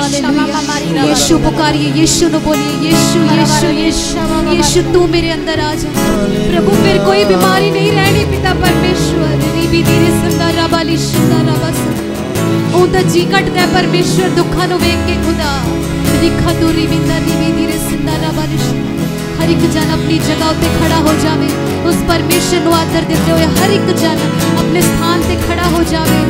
Hallelujah. यीशु पुकारिए, यीशु ने बोलिए, यीशु यीशु यीशु यीशु तू मेरे अंदर आ जा प्रभु। फिर कोई बीमारी नहीं रहनी पिता परमेश्वर। रीबी धीरे सुंदर रबाली सुंदर रबस उदा जी कटदा है परमेश्वर दुखा नु वेख के खुदा लिखा दूरी बिंदा रीबी धीरे सुंदर रबाली। हर एक जन अपनी जगह उत्ते खड़ा हो जावे, उस परमेश्वर नु आदर देते हुए हर एक जन अपने स्थान पे खड़ा हो जावे।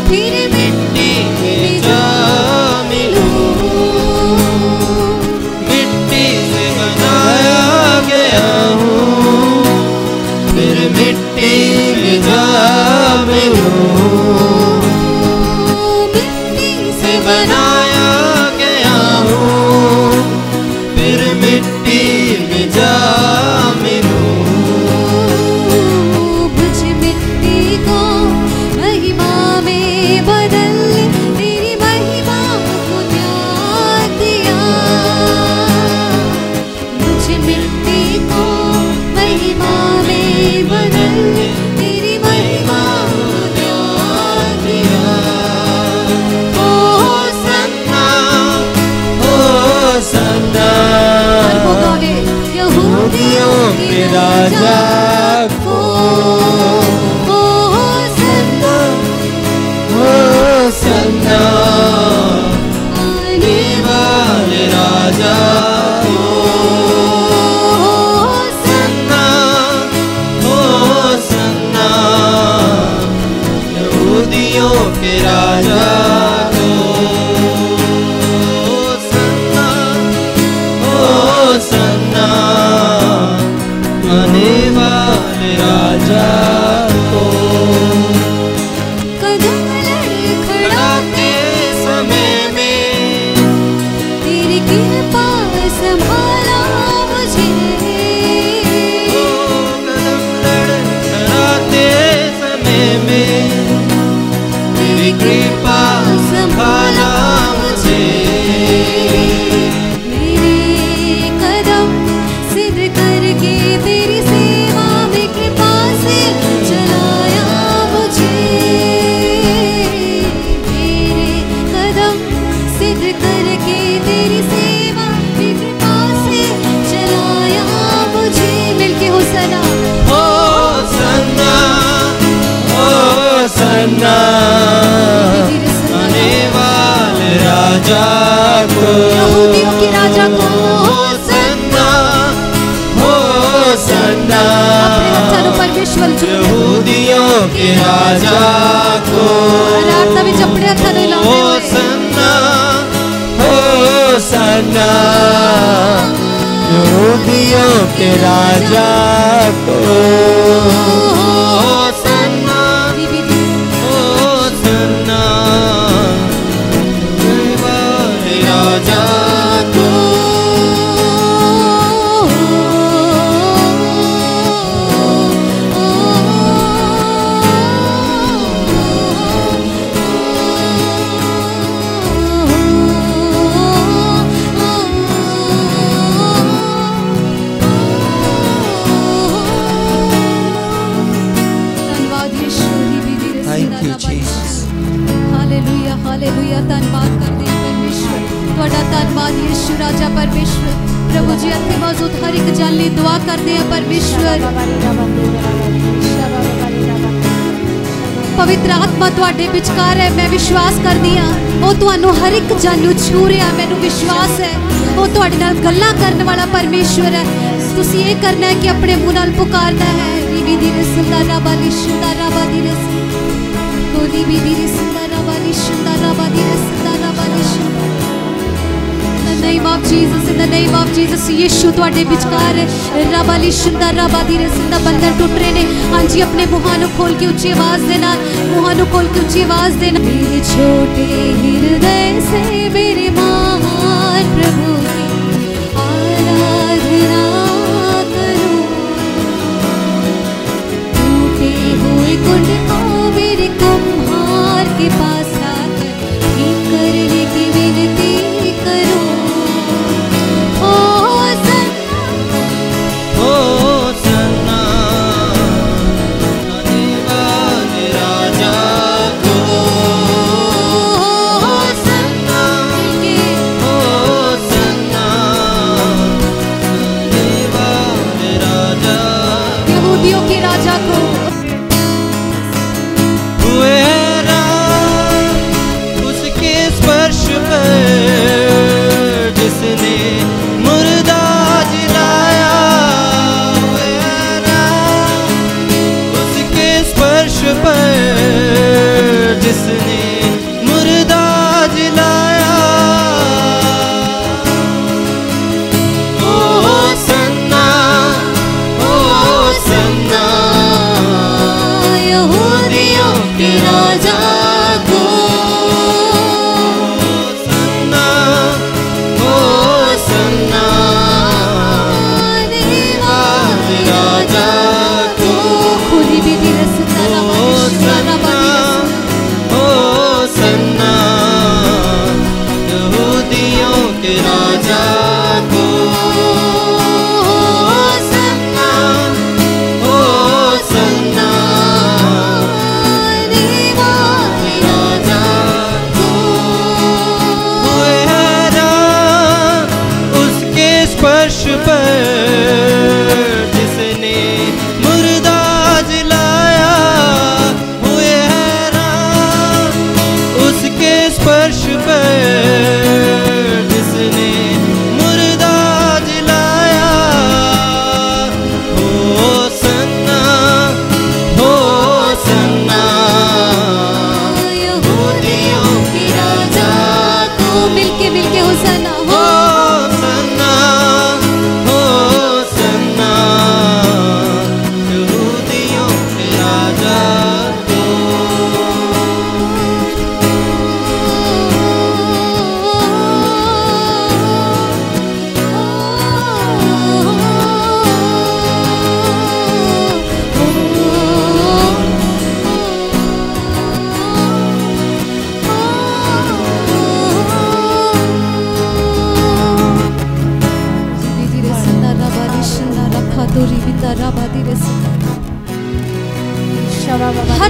फिर मिट्टी में जा मिलूं। राजा को। होसन्ना आने वाले राजा को। कदम लड़खड़ाते समय में तेरी कृपा संभाला मुझे। कदम लड़खड़ाते समय में तेरी कृपा संभाला मुझे। मेरे कदम सिद्ध करके तेरी सेवा में कृपा से चलाया मुझे। मेरे कदम सिद्ध करके तेरी सेवा में कृपा से चलाया मुझे। मिलके होसन्ना होसन्ना होसन्ना आने वाले राजा को। यहूदियों के राजा को होसन्ना होसन्ना अपने हत्थों परमेश्वर यहूदियों के राजा को। आराधना में अपने हत्थों ने लाने होसन्ना होसन्ना यहूदियों के राजा को। होसन्ना होसन्ना वाले राजा को। Thank you, Jesus. Hallelujah hallelujah. धन्यवाद करते हैं परमेश्वर, ਤੁਹਾਡਾ ਧੰਨਵਾਦ यीशु राजा परमेश्वर। प्रभु जी ਇੱਥੇ मौजूद हर एक जन ਲਈ दुआ करते हैं परमेश्वर। पवित्र आत्मा ਤੁਹਾਡੇ ਵਿਚਕਾਰ ਹੈ। मैं विश्वास करदी हां ਉਹ ਤੁਹਾਨੂੰ हर एक जन ਨੂੰ ਛੂ ਰਿਹਾ। ਮੈਨੂੰ विश्वास है ਉਹ ਤੁਹਾਡੇ ਨਾਲ ਗੱਲਾਂ ਕਰਨ ਵਾਲਾ परमेश्वर है। ਤੁਸੀਂ ਇਹ ਕਰਨਾ है कि अपने मुंह ਨਾਲ पुकारना है। रिबी दी रसुल्ला राबाली शुदा राबादी रस कोली भी दी रसुल्ला राबाली शुदा राबादी रसुल्ला राबाली शुदा। In the name of Jesus, in the name of Jesus, यीशु ਤੁਹਾਡੇ ਵਿਚਕਾਰ ਹੈ। ਰਾਬਾਲੀ शुदा राबादी रसुल्ला ਬੰਧਨ ਟੁੱਟ ਰਹੇ ਨੇ। ਹਾਂਜੀ ਆਪਣੇ ਮੂੰਹਾਂ ਨੂੰ ਖੋਲ ਕੇ ਉੱਚੀ ਆਵਾਜ਼ ਦੇ ਨਾਲ, ਮੂੰਹਾਂ ਨੂੰ ਖੋਲ ਕੇ ਉੱਚੀ ਆਵਾਜ਼ ਦੇ ਨਾਲ। मेरे छोटे हृदय से मेरे महान प्रभु की आराधना करूं। टूटे हुए कुंड को मेरे कुम्हार के पास लाकर ठीक करने की विनती करूं। होसन्ना आने वाले राजा को। होसन्ना होसन्ना आने वाले राजा। यहूदियों के राजा को हुए राम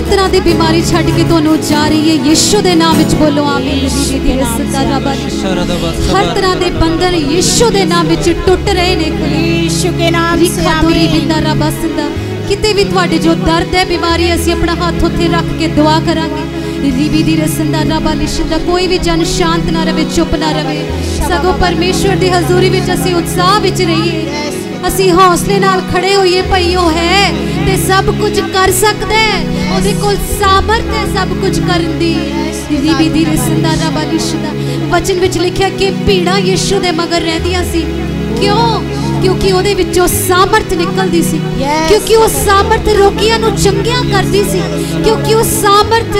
तरह की बीमारी छड़ के तुहानू जा रही है यीशु दे नाम विच बोलो आमीन। हर तरह के बंधन यीशु दे नाम विच टुट रहे ने यीशु के नाम से आमीन। किते भी तुहाडे जो दर्द है बीमारी असीं अपना हाथ उत्थे रख के दुआ करांगे। रिबी दी रसंदा रबा लिशंदा कोई भी जन शांत ना रहे चुप ना रहे सगों परमेश्वर दी हजूरी विच असीं उत्साह विच रहिए असीं हौसले नाल खड़े होइए भई ओ है ते सब कुछ कर सकदा है ओदे कोल सामर्थ है सब कुछ करन दी। रिबी दी रसंदा रबा लिशंदा वचन विच लिखिया कि भीड़ां यीशु दे मगर रहंदियां सी क्यों क्योंकि ਉਹਦੇ ਵਿੱਚੋਂ ਸਾਮਰਥ ਨਿਕਲਦੀ ਸੀ क्योंकि ਉਹ ਸਾਮਰਥ ਰੋਗੀਆਂ ਨੂੰ ਚੰਗਿਆਂ ਕਰਦੀ ਸੀ क्योंकि ਉਹ ਸਾਮਰਥ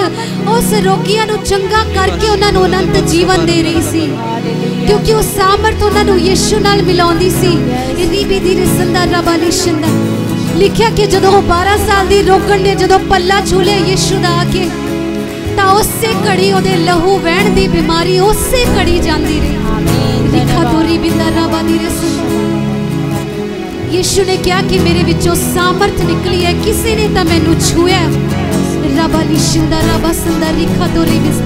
ਉਸ ਰੋਗੀਆਂ ਨੂੰ ਚੰਗਾ ਕਰਕੇ ਉਹਨਾਂ ਨੂੰ ਅਨੰਤ ਜੀਵਨ ਦੇ ਰਹੀ ਸੀ क्योंकि ਉਹ ਸਾਮਰਥ ਉਹਨਾਂ ਨੂੰ ਯਿਸੂ ਨਾਲ ਮਿਲਾਉਂਦੀ ਸੀ। ਰੀਬੀ ਦੀ ਰਸੰਦਾ ਰਬਾ ਲਿਸ਼ੰਦਾ ਲਿਖਿਆ ਕਿ ਜਦੋਂ ਉਹ 12 ਸਾਲ ਦੀ ਰੋਗਣ ਨੇ ਜਦੋਂ ਪੱਲਾ ਛੂਲਿਆ ਯਿਸੂ ਦਾ ਆ ਕੇ ਤਾਂ ਉਸੇ ਘੜੀ ਉਹਦੇ ਲਹੂ ਵਹਿਣ ਦੀ ਬਿਮਾਰੀ ਉਸੇ ਘੜੀ ਜਾਂਦੀ ਰਹੀ। ਲਿਖਾ ਦੋਰੀ ਬਿੰਦਾ ਰਬਾ ਦੀ ਰਸੰਦਾ यीशु ने कहा कि मेरे विचों सामर्थ निकली है किसी ने तो मैनू छूया रबा लिशंदा रबा संदा रिखा तो रिबिस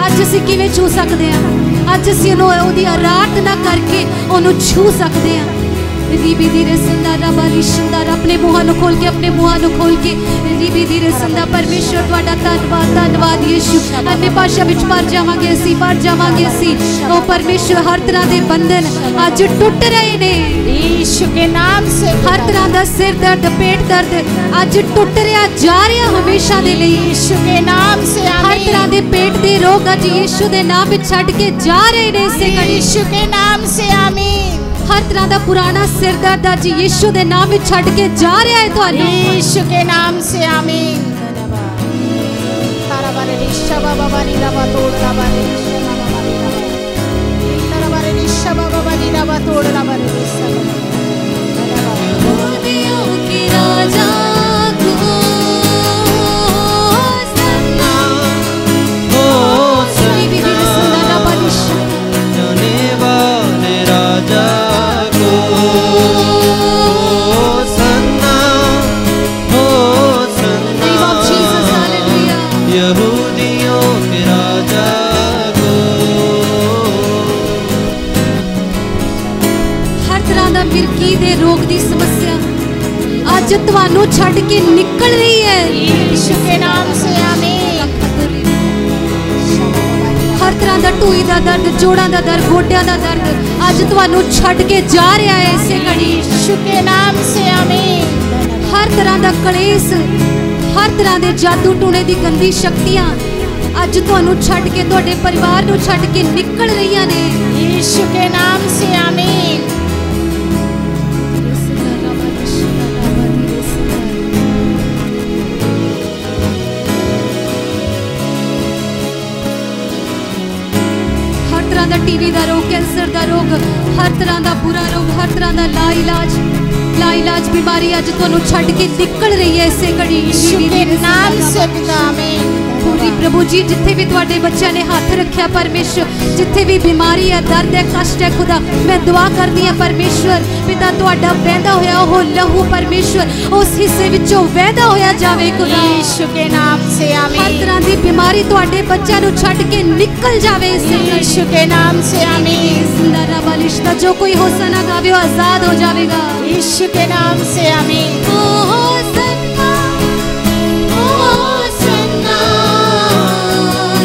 अज असीं किवें छू सकदे हां अज असीं ओहदी आराधना करके ओनू छू सकदे हां। रिबी दी रसंदा रबा लिशंदा अपने मुहां नू खोल के रिबी दी रसंदा परमेश्वर तुहाडा धन्नवाद यीशु अन्य भाषा विच भर जावांगे असीं ओ परमेश्वर हर तरह दे बंधन अज टुट रहे ने यीशु के नाम से। हर तरह का सिर दर्द पेट दर्द अज टुट रहा जा रहा हमेशा दे लई यीशु के नाम से आमीन। हर तरह के पेट दे रोग अज यीशु दे नाम विच छड्ड के जा रहे ने इसे घड़ी यीशु के नाम से आमीन। हर तरह का पुराना सिर दर्द अज यीशु दे नाम विच छड्ड के जा रहा है तुहानू यीशु के नाम से आमीन। तारा बारे रिशा बाबा बारी रबा तोड़ रबा रे तारा बारे रिशा बाबा बारी रबा तोड़ रबा रे यहूदियों के राजा को सन्ना हो रिबी दी रसंदा रबा लिशंदा जाने वाले राजा को सन्ना हो सन्ना Name of Jesus, hallelujah. यहूदियों के राजा को हर तरह का मिर्गी दे रोग की समस्या अज तुहानू छड्ड के निकल रही है यीशु के नाम से आमीन। हर तरह का ढूई का दर्द जोड़ों का दर्द गोड्या का दर्द अज तुहानू छड्ड के जा रहा है इसे घड़ी यीशु के नाम से आमीन। हर तरह का कलेस हर तरह के जादू टूने की गंदी शक्तियां अज तुहानू छड्ड के तुहाडे परिवार नू छड्ड के निकल रही ने यीशु के नाम से आमीन। हर तरह का टीवी का रोग कैंसर का रोग हर तरह का बुरा रोग हर तरह का लाइलाज बीमारी अज तुहानू छड्ड के निकल रही है इसे घड़ी यीशु के नाम से पिता आमीन। पूरी प्रभु जी जिथे भी तुहाडे बच्चों ने हाथ रखा परमेश्वर जिथे भी बीमारी है दर्द है कष्ट है खुदा मैं दुआ करदी हां परमेश्वर पिता तुहाडा वहदा होया ओह लहू परमेश्वर उस हिस्से विचों वहदा होया जावे खुदा यीशु के नाम से आमीन। हर तरह की बीमारी तुहाडे बच्चों नू छड्ड के निकल जावे इसे यीशु के नाम से आमीन। सुंदर रबा लिशंदा जो कोई होसना गावे वो आजाद हो जाएगा यीशु के नाम से आमीन।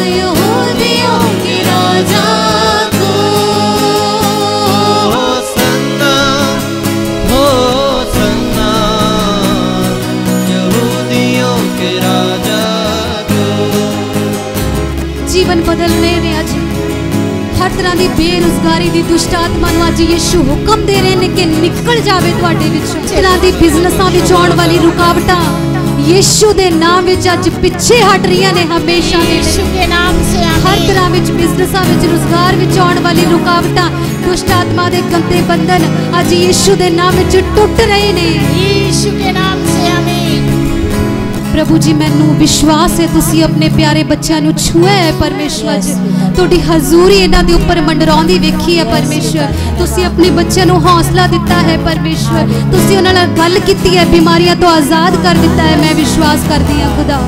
यहूदियों के राजा को सन्ना हो सन्ना यहूदियों के राजा को जीवन बदलने ने अज हर तरह की बेरोजगारी की दुष्ट आत्मा नू अज यीशु हुक्म दे रहे हैं कि निकल जावे तुहाडे विचों तरह की बिजनेसां विच आउण वाली रुकावटां यीशु दे नाम विच अज पिछे हट रही ने हमेशा यीशु के नाम से आमीन। हर तरह विच बिजनेसां विच रोजगार विच आउण वाली रुकावटां दुष्ट आत्मा दे गंदे बंधन अज यीशु दे नाम विच टुट रहे ने यीशु के नाम से आमीन। प्रभु जी मैनू विश्वास है तुसी अपने प्यारे बच्चों नू छुआ है परमेश्वर जी तुहाडी हजूरी इन्हां दे उपर मंडराउंदी वेखी है परमेश्वर तुसी अपने बच्चों नू हौसला दिता है परमेश्वर तुसी उन्हां नाल गल कीती है बीमारियां तो आजाद कर दिता है मैं विश्वास करदी हां खुदा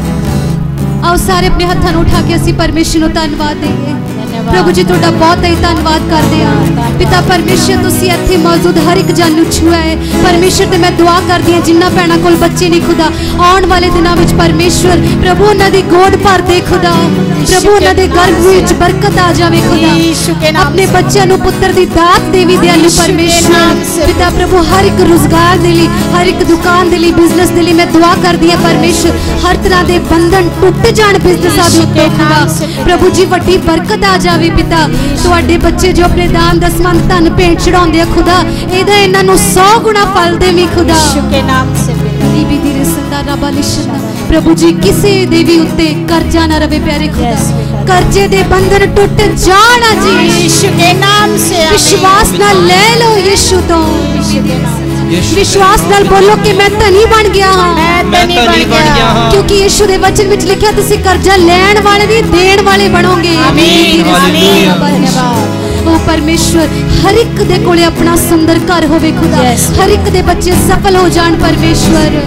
आओ सारे अपने हत्थां नूं उठा के असीं परमेश्वर नूं धन्नवाद देईए। प्रभु जी तुहाडा बहुत ही धन्नवाद करदे हां। पिता परमेश्वर तुसीं इत्थे मौजूद हर एक जन नूं छुआ है परमेश्वर। ते मैं दुआ करदी हां जिन्हां भैणां कोल बच्चे नहीं खुदा आउण वाले दिनां विच परमेश्वर प्रभु उन्हां दी गोद भर दे खुदा। प्रभु उन्हां दे गर्भ विच बरकत आ जावे खुदा। अपने बच्चों नूं पुत्र दी दात देवी दयालु परमेश्वर। पिता प्रभु हर एक रोजगार दे लई हर एक दुकान दे लई बिजनेस दे लई मैं दुआ करदी हां परमेश्वर हर तरह दे बंधन टुट जाण बिजनेसां दे उत्ते खुदा। प्रभु जी वड्डी बरकत आ जावे पिता। तुहाडे बच्चे जो अपने दान दसमंत धन भेंट चढ़ाउंदे खुदा इहदा इन्हां नूं 100 गुणा फल देवी खुदा। यीशु के नाम से प्रभु जी किसी देवी उत्ते कर्जा ना रवे प्यारे खुदा। कर्जे दे बंधन टूट जाना जी यीशु के नाम से। विश्वास नाल ले लो यीशु तो। विश्वास नाल बोलो कि मैं धनी बन गया हां। मैं धनी बन गया हां क्योंकि यीशु दे वचन विच लिखिया तुसी कर्जा लैण वाले नहीं देण वाले बनोगे। आमीन धन्यवाद। ओ परमेश्वर हर एक दे कोले अपना सुंदर घर होवे खुदा। हर एक दे बच्चे सफल हो जाण परमेश्वर।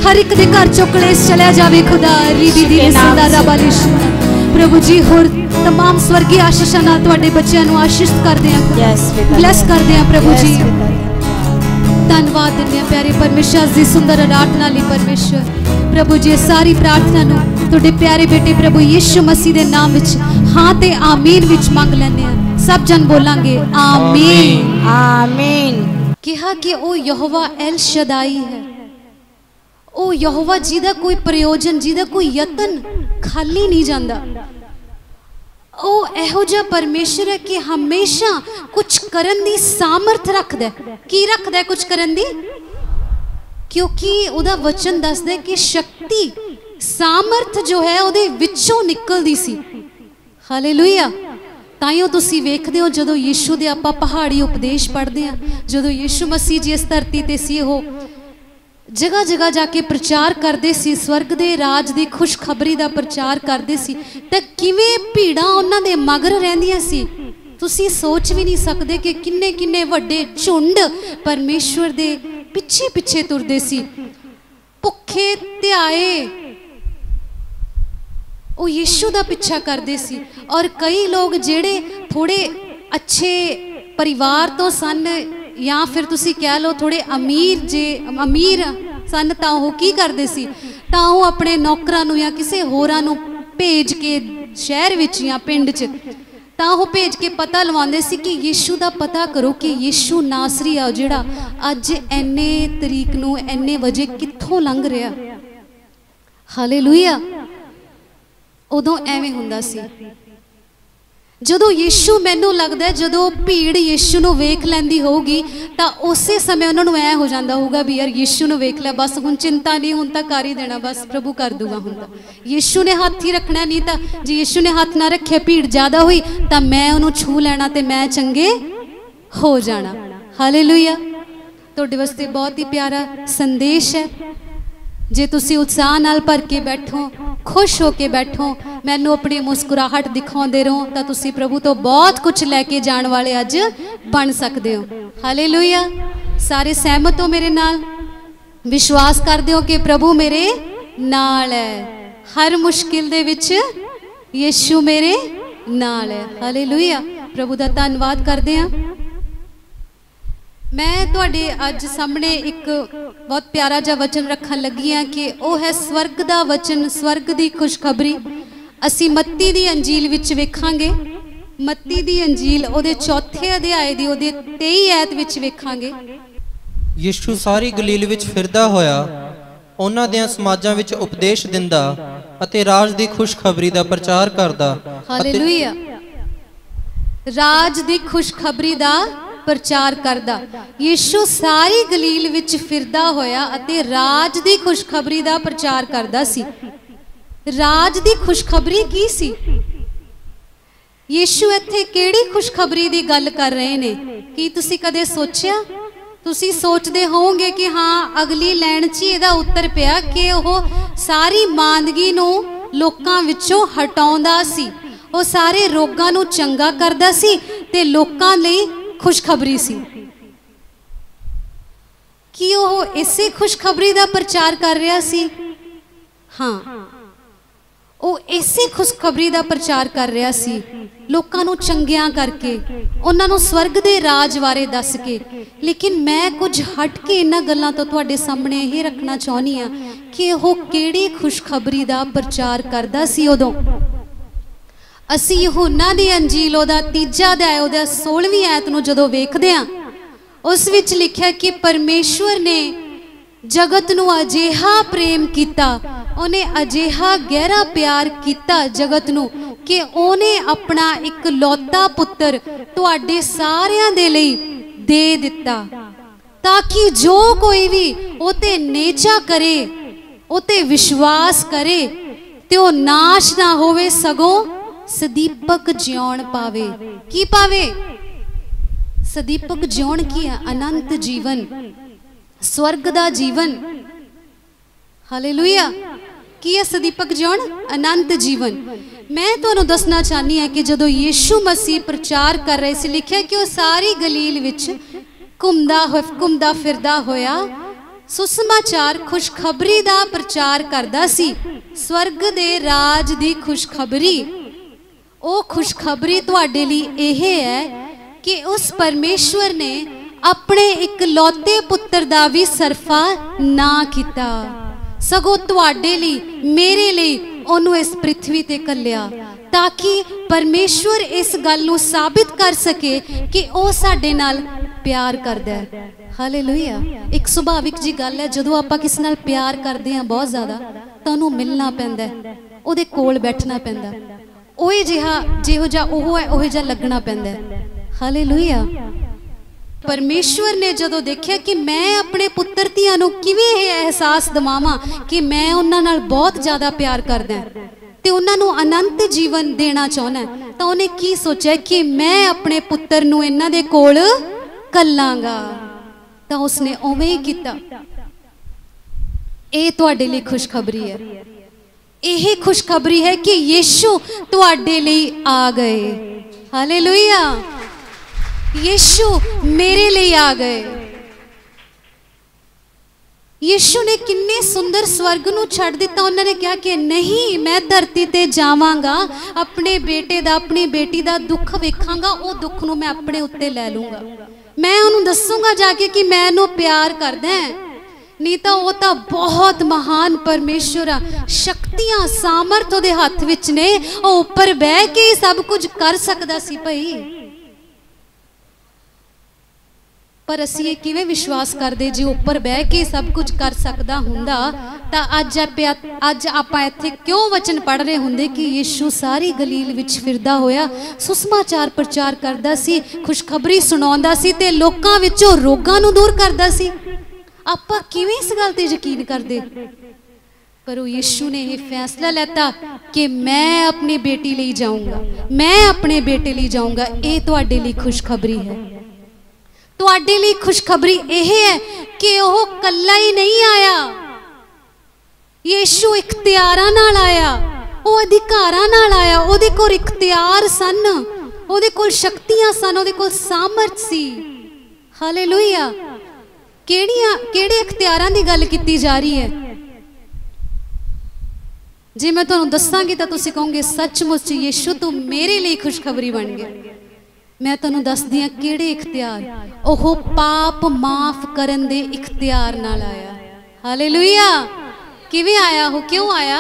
हर एक दे घर चो क्लेश चला जावे खुदा। रीबी दी सदा रबालिश प्रभु जी होर तमाम स्वर्गीय आशीषां नाल तुहाडे बच्चों नूं आशीषित करदे हां ब्लेस करदे हां प्रभु जी। धन्यवाद दिंदे हां प्यारे परमेश्वर दी सुंदर आराधना लई परमेश्वर। प्रभु जी सारी प्रार्थना नूं तुहाडे प्यारे बेटे प्रभु यीशु मसीह दे नाम विच हां ते आमीन विच मंग लैंदे हां। सब जन बोलांगे आमीन आमीन। कहा कि ओ यहोवा एल शदाई है। ओ यहोवा जिहदा कोई प्रयोजन जिहदा कोई यतन खाली नहीं जांदा। ओ एहो जिहा परमेश्वर है कि हमेशा कुछ करन दी सामर्थ रखदा है। की रखदा है कुछ करन दी? क्योंकि उहदा वचन दसदा है कि शक्ति सामर्थ जो है उहदे विचों निकलदी सी। हालेलुया। ताइयों तुसी वेखदे हो जदों यीशु दे आपां पहाड़ी उपदेश पढ़दे हां जदों यीशु मसीह जी इस धरती ते सी हो जगह जगह जाके प्रचार करते सी स्वर्ग दे राज दी खुशखबरी दा प्रचार करते सी ते किवें भीड़ां उन्हां दे मगर रहिंदियां सी। तुसी सोच भी नहीं सकते कि किन्ने किन्ने वड्डे झुंड परमेश्वर दे पिछे पिछे तुरदे सी। भुखे ध्याए वो यीशु दा पिछा करते सी। और कई लोग जेड़े थोड़े अच्छे परिवार तो सन या फिर तुसी कह लो थोड़े अमीर सन तां ओह की करदे सी तां ओह अपने नौकरां नूं या किसी होरां नूं भेज के शहर विच या पिंड च तां ओह भेज के पता लवांदे सी कि यीशु दा पता करो कि यीशु नासरी आ जिहड़ा अज इन्ने तरीक नूं इन्ने वजे कित्थों लंघ रिहा। हालेलुया। उदों एवें हुंदा सी। जदों यीशु मैनू लगता है जदों भीड़ यीशु नूं वेख लैंदी होगी तो उस समय उन्होंने ऐ हो जाता होगा भी यार यीशु नूं वेख लिया बस हुण चिंता नहीं हुण तां कर ही देना बस प्रभु कर दूगा हुण तां यीशु ने हाथ ही रखना नहीं तां जे यीशु ने हाथ ना रखे भीड़ ज़्यादा हुई तो मैं उन्होंने छू लैना तो मैं चंगे हो जाना। हालेलुया। तुहाडे वास्ते बहुत ही प्यारा संदेश है। जे तुसी उत्साह नाल भर के बैठो खुश हो के बैठो मैनू अपनी मुस्कुराहट दिखाते रहो तो तुसी प्रभु तो बहुत कुछ लैके जाने वाले अज बन सकते हो। हालेलुया। सारे सहमत हो मेरे नाल? विश्वास करते हो कि प्रभु मेरे नाल है हर मुश्किल दे विच यीशु मेरे नाल है। हालेलुया। प्रभु दा धन्नवाद करते हैं। मैं तुहाडे अज सामने एक बहुत प्यारा जा वचन रखन लगी हाँ कि वह है स्वर्ग दा वचन स्वर्ग दी खुशखबरी। असी मत्ती दी अंजील विच वेखांगे। मत्ती दी अंजील ओदे चौथे अध्याय दी ओदे 23 आयत विच वेखांगे। यीशु सारी गलील विच फिरदा होया उन्हां दियां समाजां विच उपदेश दिंदा अते राज दी खुशखबरी दा प्रचार करदा। हालेलुया। राज दी खुशखबरी दा प्रचार करदा। यीशु सारी गलील विच फिरदा होया अते राज दी खुशखबरी दा प्रचार करदा सी। राज दी खुशखबरी की सी? यीशु इत्थे केड़ी खुशखबरी दी गल कर रहे ने? की तुसी कदे सोचिया? तुसी सोचदे होवोगे कि हाँ अगली लाइन च इहदा उत्तर पिया कि ओह सारी मांदगी नूं लोकां विचों हटाउंदा सी। ओह सारे रोगां नूं चंगा करदा सी ते लोकां लई खुशखबरी सी। कि वह इसे खुशखबरी का प्रचार कर रहा सी? हाँ ਉਹ ਇਸੇ ਖੁਸ਼ਖਬਰੀ ਦਾ ਪ੍ਰਚਾਰ ਕਰ ਰਿਹਾ ਸੀ, ਲੋਕਾਂ ਨੂੰ ਚੰਗਿਆਂ ਕਰਕੇ, ਉਹਨਾਂ ਨੂੰ ਸਵਰਗ ਦੇ ਰਾਜ ਬਾਰੇ ਦੱਸ ਕੇ। ਲੇਕਿਨ ਮੈਂ ਕੁਝ ਹਟ ਕੇ ਇਹਨਾਂ ਗੱਲਾਂ ਤੋਂ ਤੁਹਾਡੇ ਸਾਹਮਣੇ ਇਹ ਰੱਖਣਾ ਚਾਹੁੰਦੀ ਹਾਂ ਕਿ ਉਹ ਕਿਹੜੀ ਖੁਸ਼ਖਬਰੀ ਦਾ ਪ੍ਰਚਾਰ ਕਰਦਾ ਸੀ ਉਦੋਂ। ਅਸੀਂ ਯਹੋਨਾ ਦੀ ਅੰਜੀਲ ਉਹਦਾ 3 ਅਧਿਆਇ ਉਹਦਾ 16ਵੀਂ ਆਇਤ ਨੂੰ ਜਦੋਂ ਵੇਖਦੇ ਹਾਂ, ਉਸ ਵਿੱਚ ਲਿਖਿਆ ਕਿ ਪਰਮੇਸ਼ਵਰ ਨੇ जगत नूं अजिहा प्रेम किया, उन्हें अजिहा गहरा प्यार किया जगत नूं कि उन्हें अपना एक लौता पुत्र तुहाडे सारियां दे लई दे दिता, ताकि जो कोई भी उते नेचा करे, उते विश्वास करे ते ओ नाश ना होवे, सगों सदीपक जिउण पावे। की पावे? सदीपक जिउण की है? अनंत जीवन, स्वर्ग दा जीवन। हालेलुया। की है सदीपक जिउण? अनंत जीवन। मैं तुहानूं दसना चाहनी है कि जदों यीशु मसीह प्रचार कर रहे सी, लिखिया कि वह सारी गलील विच घुमदा फिरदा होया सुसमाचार खुशखबरी दा प्रचार करदा सी, स्वर्ग दे राज दी खुशखबरी। ओ खुशखबरी तुहाडे लई इह है कि उस परमेश्वर ने अपने एक लौते पुत्र दा भी सरफा ना किता, सगों तुहाडे लई मेरे लई ओनू इस पृथ्वी ते घल्लिया, ताकि परमेश्वर इस गल नूं साबित कर सके कि ओ साडे नाल प्यार करदा है। हालेलुया। एक सुभाविक जी गल है, जदों आपां किसी नाल प्यार करदे हां बहुत ज़्यादा, तां ओनू मिलना पैंदा है, ओहदे कोल बैठना पैंदा, ओहे जिहा जिहो जिहा ओह है ओहे जिहा लगना पैंदा है। हालेलुया। परमेश्वर ने जदों देखिया कि मैं अपने पुत्र धीआं नूं किवें इह एहसास दिवावां कि मैं उन्हां नाल बहुत ज़्यादा प्यार करदा ते उन्हां नूं अनंत जीवन देना चाहुंदा, तां उहने की सोचिया कि मैं अपने पुत्र नूं इन्हां दे कोल घल्लांगा, तां उसने उवें ही कीता। इह तुहाडे लई खुशखबरी है। यह खुशखबरी है कि यीशु तुहाडे लई आ गए। हालेलुया। यीशु मेरे लिए आ गए। यीशु ने किन्ने सुंदर स्वर्ग नूं छड्ड दिता। उन्होंने कहा कि नहीं, मैं धरती ते जावांगा, अपने बेटे दा अपनी बेटी दा दुख वेखांगा, वो दुख नूं मैं अपने उत्ते लै लूंगा, मैं उन्होंने दसूंगा जाके कि मैं इहनूं प्यार करदा हां। नहीं तो वो तो बहुत महान परमेश्वर आ, शक्तियां सामर्थ उहदे हत्थ विच ने, वो उपर बह के सब कुछ कर सकदा सी भाई। पर असीं ये किवें विश्वास करदे, जे उपर बह के सब कुछ कर सकदा हुंदा तां अज आपां इत्थे क्यों वचन पढ़ रहे हुंदे कि यीशु सारी गलील विच फिरदा होया सुसमाचार प्रचार करदा सी, खुशखबरी सुणाउंदा सी ते लोकां विचों रोगां नूं दूर करदा सी। आपां किवें इस गल ते यकीन करदे? पर वो यीशु ने यह फैसला लेता कि मैं अपनी बेटी ले जाऊंगा, मैं अपने बेटे ले जाऊंगा। ये तुहाडे लई खुशखबरी है। तुहाडे लई खुशखबरी यह है कि वह कल्ला ही नहीं आया, यीशु इख्तियारां नाल आया, वो अधिकारां नाल आया। उहदे कोल इख्तियार सन, उहदे कोल शक्तियां सन, उहदे कोल सामर्थ सी। हालेलुया। केड़े इख्तियारां दी गल कीती जा रही है? जे मैं तुहानूं दस्सांगी तां तुसीं कहोगे सचमुच यीशु तू मेरे लिए खुशखबरी बन गया। मैं तुहानूं दसदी हां किहड़े इख्तियार। ओह पाप माफ करन दे इख्तियार नाल आया। हालेलुया। किवें आया? हो क्यों आया?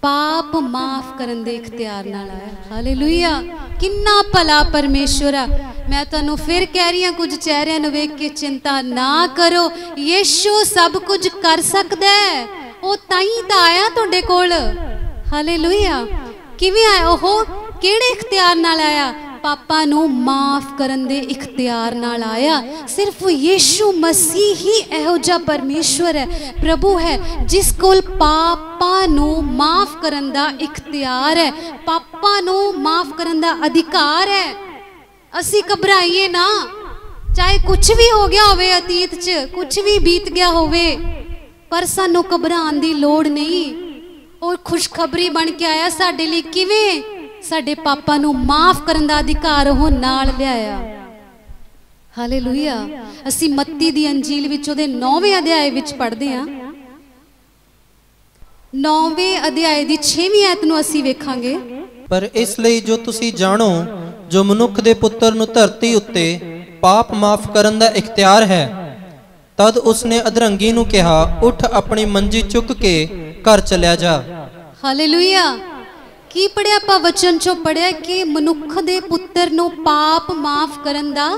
पाप माफ करन दे इख्तियार नाल आया। हालेलुया। किन्ना भला परमेश्वर आ। मैं तुहानूं फिर कह रही हां, कुछ चेहरिਆਂ ਨੂੰ ਵੇਖ के चिंता ना करो, यीशु सब कुछ कर सकदा है। ਉਹ ਤਾਈ ਤਾਂ आया ਤੁਹਾਡੇ ਕੋਲ। हालेलुया। किवें आया? ਉਹ ਕਿਹੜੇ इख्तियार नाल आया? पापा नूं माफ करन दे इख्तियार नाल आया। सिर्फ यीशु मसीह ही इहो जिहा परमेश्वर है, प्रभु है, जिस कोल पापा नूं माफ करन दा इख्तियार है, पापा नूं माफ करन दा अधिकार है। असी घबराइए ना, चाहे कुछ भी हो गया होवे, अतीत च कुछ भी बीत गया होवे, पर सानू घबराने की लोड़ नहीं। और खुशखबरी बन के आया साडे लई। किवें? साडे पापा नू माफ करन दा अधिकार हो नाल लिआया। हालेलुया। असी मत्ती दी अंजील विच ओहदे 9वें अध्याय विच पढ़दे हां, 9वें अध्याय ਦੀ 6ਵੀਂ ਆਇਤ ਨੂੰ ਅਸੀਂ ਵੇਖਾਂਗੇ। पर इसलिए जो तुसी जानो, जो मनुख दे पुत्र नु धरती उत्ते पाप माफ करन दा इख्तियार है, तद उसने अधरंगी नु कहा, उठ अपनी मंजी चुक के घर चलिया जा। हालेलुया। की पढ़िया ਆਪਾਂ वचन चो पढ़िया कि मनुख दे पुत्र नु पाप माफ करन दा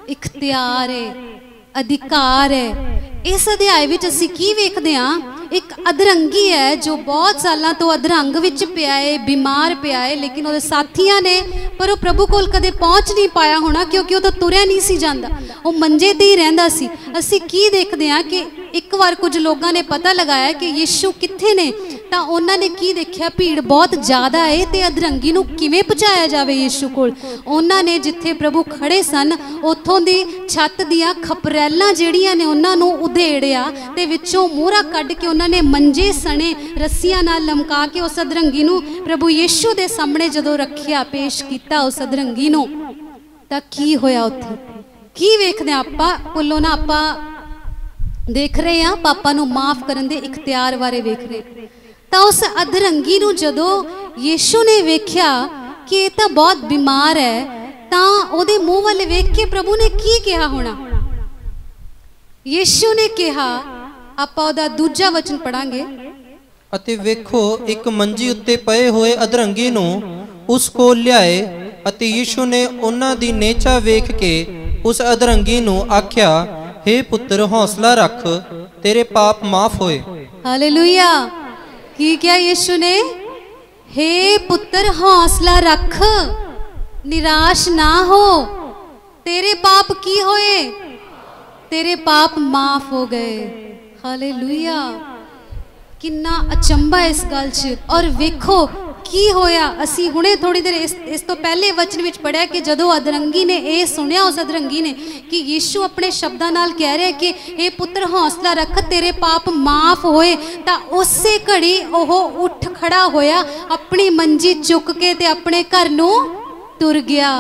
इख्तियार है, अधिकार है। इस अध्याय विच ਅਸੀਂ ਕੀ ਵੇਖਦੇ ਹਾਂ? एक अधरंगी है जो बहुत सालों तो अधरंग विच पिया है, बीमार पिया है, लेकिन उसके साथियों ने पर वो प्रभु कोल कदे पहुंच नहीं पाया होना, क्योंकि वो तो तुरया नहीं सी जांदा, वो मंजे ते ही रहिंदा सी। असीं की देखदे हां कि एक बार कुछ लोगों ने पता लगाया कि यीशु कित्थे ने, तां उन्हां ने की देखिया भीड़ बहुत ज़्यादा है ते अधरंगी नूं किवें पहुंचाया जावे यीशु कोल। उन्हां ने जिथे प्रभु खड़े सन उत्थों दी छत दियां खपरैलां जिहड़ियां ने उन्हां नूं उधेड़िया ते विचों मूहरा कढ के उन्होंने मंजे सने रस्सियां नाल लमका के उस अधरंगी नूं प्रभु यीशु दे सामने जदों रखिया, पेश किया उस अधरंगी नूं, तां की होया उत्थे? की वेखदे आपां कोलों ना आपां देख रहे हैं पापा नूं माफ करन दे इख्तियार बारे वेख रहे। तां उस अधरंगी नूं जदों यीशु ने वेख्या कि ये तां बहुत बीमार है, तां ओहदे मूँह वाले वेख के प्रभु ने की कहा होना? यीशु ने कहा, ਆਪਾਂ ਉਹਦਾ ਦੂਜਾ ਵਚਨ ਪੜਾਂਗੇ। ਅਤੇ ਵੇਖੋ ਇੱਕ ਮੰਜੀ ਉੱਤੇ ਪਏ ਹੋਏ ਅਧਰੰਗੀ ਨੂੰ ਉਸ ਕੋਲ ਲਿਆਏ, ਅਤੇ ਯੀਸ਼ੂ ਨੇ ਉਹਨਾਂ ਦੀ ਨੇਚਾ ਵੇਖ ਕੇ ਉਸ ਅਧਰੰਗੀ ਨੂੰ ਆਖਿਆ, हे ਪੁੱਤਰ ਹੌਸਲਾ ਰੱਖ, ਤੇਰੇ ਪਾਪ ਮਾਫ ਹੋਏ। ਹਾਲੇਲੂਇਆ। ਕੀ ਕਿਹਾ ਯੀਸ਼ੂ ਨੇ? हे ਪੁੱਤਰ ਹੌਸਲਾ ਰੱਖ, ਨਿਰਾਸ਼ ਨਾ ਹੋ, तेरे पाप की होए? तेरे पाप माफ हो गए। हालेलुया। किन्ना अचंबा इस गल च। और वेखो की होया। असी हुणे थोड़ी देर इस तो पहले वचन विच पढ़िया कि जदों अधरंगी ने ये सुनिया, उस अधरंगी ने कि यीशु अपने शब्दां नाल कह रहा है कि हे पुत्र हौसला रख, तेरे पाप माफ होए, तां उसे घड़ी ओह उठ खड़ा होया, अपनी मंजी चुक के ते अपने घर नूं तुर गया।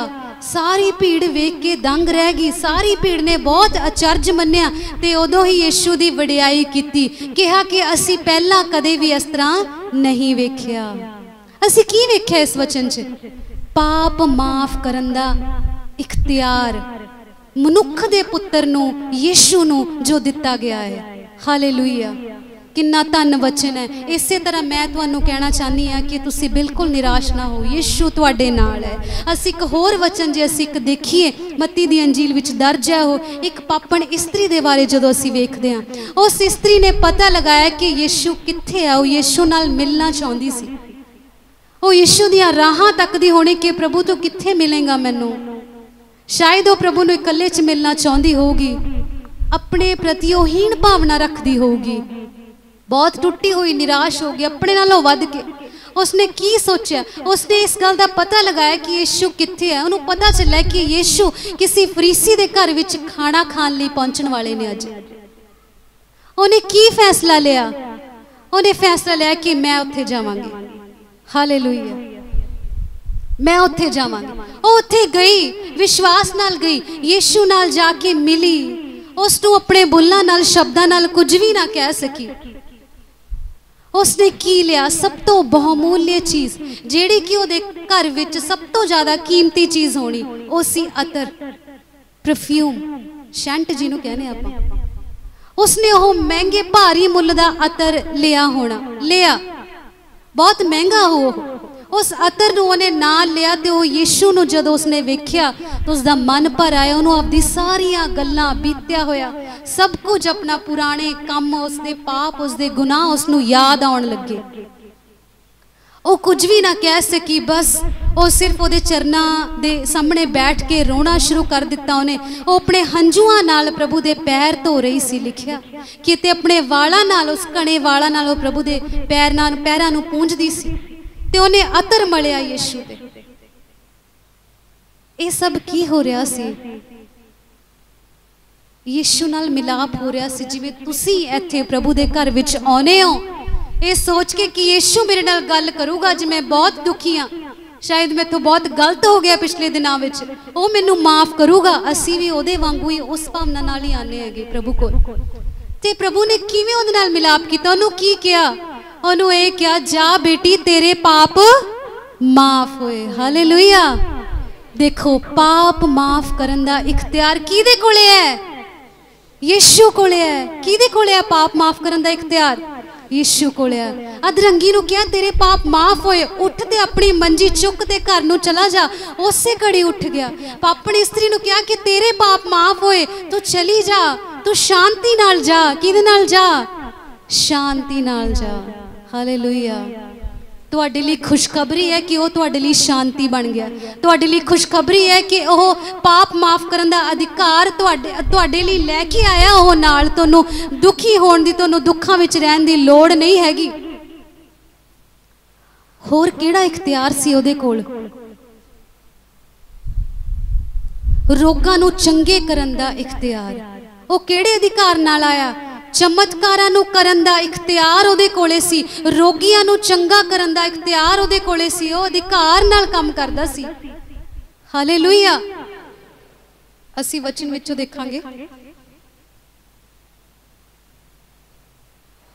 सारी भीड़ वेख के दंग रह गई। सारी भीड़ ने बहुत अचरज मन्निया ते उदों ही यीशु दी वडियाई कीती, कहा कि असी पहला कदे भी इस तरह नहीं वेख्या। असी की वेख्या इस वचन च? पाप माफ करन दा इख्तियार मनुख दे पुत्र नूं, यीशु नूं जो दिता गया है। हालेलुया। किन्ना धन वचन है। इस तरह मैं तुहानूं कहना चाहनी हाँ कि तुसी बिल्कुल निराश ना हो, यीशु तुहाडे नाल है। असीं एक होर वचन जे असीं एक देखीए, मत्ती दी अंजील विच दर्ज है, वो एक पापण इस्त्री दे बारे जदों असीं वेखदे हां, उस इस्त्री ने पता लगाया कि यीशु कित्थे है। वो यीशु नाल मिलना चाहुंदी सी। वो यीशु दियां राहां तकदी होणी कि प्रभु तू कित्थे मिलेगा मैनूं। शायद वो प्रभु नूं इकल्ले च मिलना चाहुंदी होगी, अपने प्रति वो हीन भावना रखदी होगी, बहुत टुटी हुई, निराश हो गई अपने नालों वध के। उसने की सोचा? उसने इस गल का पता लगाया कि यीशु कित्थे है। उन्होंने पता चला कि यीशु किसी फरीसी के घर विच खाना खाण लई पहुंचण वाले ने। अज उन्हें की फैसला लिया? उन्हें फैसला लिया कि मैं उत्थे जावांगी। हालेलुया। मैं उत्थे जावांगी। वो उत्थे गई, विश्वास नाल गई, यीशु नाल जाके मिली, उसनूं अपने बुल्लां नाल शब्दां नाल कुछ भी ना कह सकी। उसने की लिया? सब तो बहुमूल्य चीज़, जिहड़ी कि उहदे घर विच सब तो ज़्यादा कीमती चीज़ होनी, वो सी अतर, परफ्यूम, शैंट जिन्हों कहने आपां। उसने वो महंगे भारी मुल दा अतर लिया होना, लिया, बहुत महंगा हो। उस अतर नूं उहने नाल लिया ते वो यीशु नूं जदों उसने वेख्या तो उसदा मन भर आया। उन्होंने आपदी सारियां गल्लां बीत्या होया, सब कुछ अपना पुराने काम, उसदे पाप, उसदे गुनाह उसनूं याद आउण लगे। वो कुछ भी ना कह सकी, बस वो सिर्फ उहदे चरनां दे सामने बैठ के रोना शुरू कर दिता। उन्हें वो अपने हंझुआं नाल प्रभु दे पैर धो रही सी। लिखिया कि ते अपने वालां नाल, उस घणे वालां नाल वो प्रभु दे पैरां नूं पूंजदी सी ते उन्हें अतर मलिया यीशु दे। ये सब की हो रहा सी? यीशु नाल मिलाप हो रहा सी। जिवें तुसीं इत्थे प्रभु दे घर विच आउणे हो, ये सोच के कि यीशु मेरे नाल गल करूगा, अज मैं बहुत दुखी हाँ, शायद मैं तो बहुत गलत हो गया पिछले दिनों में, वो मैनू माफ करूगा। असी भी उहदे वांगू ही उस भावना नाल ही आने हैगे प्रभु कोल। ते प्रभु ने किवें उहदे नाल मिलाप कीता? उहनूं की किया? ओनू ये क्या, जा बेटी तेरे पाप माफ होए। हालेलुया। देखो पाप माफ करन दा इख्तियार किहदे कोले है? यीशु कोले है। किहदे कोले है पाप माफ करन दा इख्तियार? यीशु कोले है। अधरंगी नू क्या, तेरे पाप माफ होए, उठ ते अपनी मंजी चुक ते घर नू चला जा। उसे घड़ी उठ गया। पापनी स्त्री नू क्या कि तेरे पाप माफ होए, तू चली जा, तू शांति नाल जा। किहदे नाल जा? शांति नाल जा। हालेलुया। तुहाडे लई खुशखबरी है कि वह तुहाडे लई शांति बन गया। तुहाडे लई खुशखबरी है कि वह पाप माफ करन दा अधिकार तुहाडे लई लैके आया। वह नाल तुहानू दुखी होण दी, तुहानू दुखां विच रहण दी लोड़ नहीं हैगी। होर किहड़ा इख्तियार सी उहदे कोल? रोगां नू चंगे करन दा इख्तियार। वह किहड़े अधिकार नाल आया? चमत्कारां नू करन दा इख्तियार उहदे कोले सी। रोगियां नू चंगा करन दा इख्तियार उहदे कोले सी। वह अधिकार नाल काम करदा सी। हालेलुया। असीं वचन विचों देखांगे,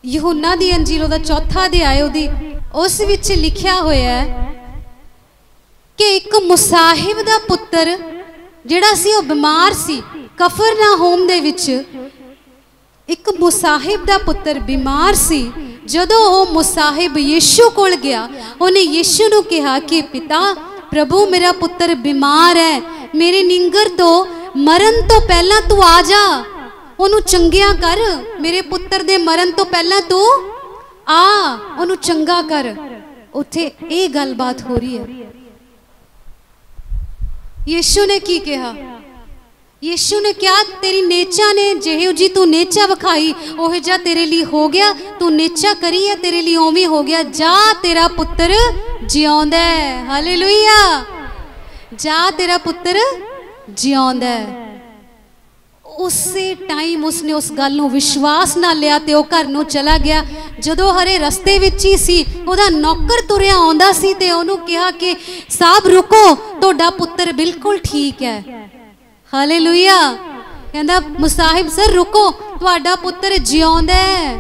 यूहन्ना दी अंजील दा 4 अध्याय उहदी उस विच लिखिया होया है कि एक मुसाहिब दा पुत्तर जिहड़ा सी वह बीमार सी। कफरनाहूम दे विच एक मुसाहिब दा पुत्तर बीमार सी। जदों वह मुसाहिब यीशु कोल गया, उन्हें यीशु नू कहा कि पिता प्रभु मेरा पुत्तर बीमार है, मेरे निंगर तो मरन तो पहला तू आ जा, ओनू चंगिया कर। मेरे पुत्तर दे मरन तो पहला तू आ, ओनू चंगा कर। उत्थे ये गलबात हो रही है। यीशु ने की कहा? यीशु ने क्या, तेरी नेचा ने जेहो जी तू नेचा विखाई ओह जा तेरे लिए हो गया। तू नेचा करी है, तेरे लिए ओवें हो गया। जा तेरा पुत्र जिउंदा है। हालेलुया। जा तेरा पुत्र जिउंदा है। उसे टाइम उसने उस गल नूं विश्वास ना लिया ते वह घर नूं चला गया। जदों हरे रस्ते विच ही सी, उहदा नौकर तुरिया आउंदा सी ते ओहनूं कहा कि साहब रुको, तुहाडा पुत्र बिल्कुल ठीक है। हालेलुया। कहंदा मुसाहिब सर रुको, तुहाडा पुत्र जिउंदा है।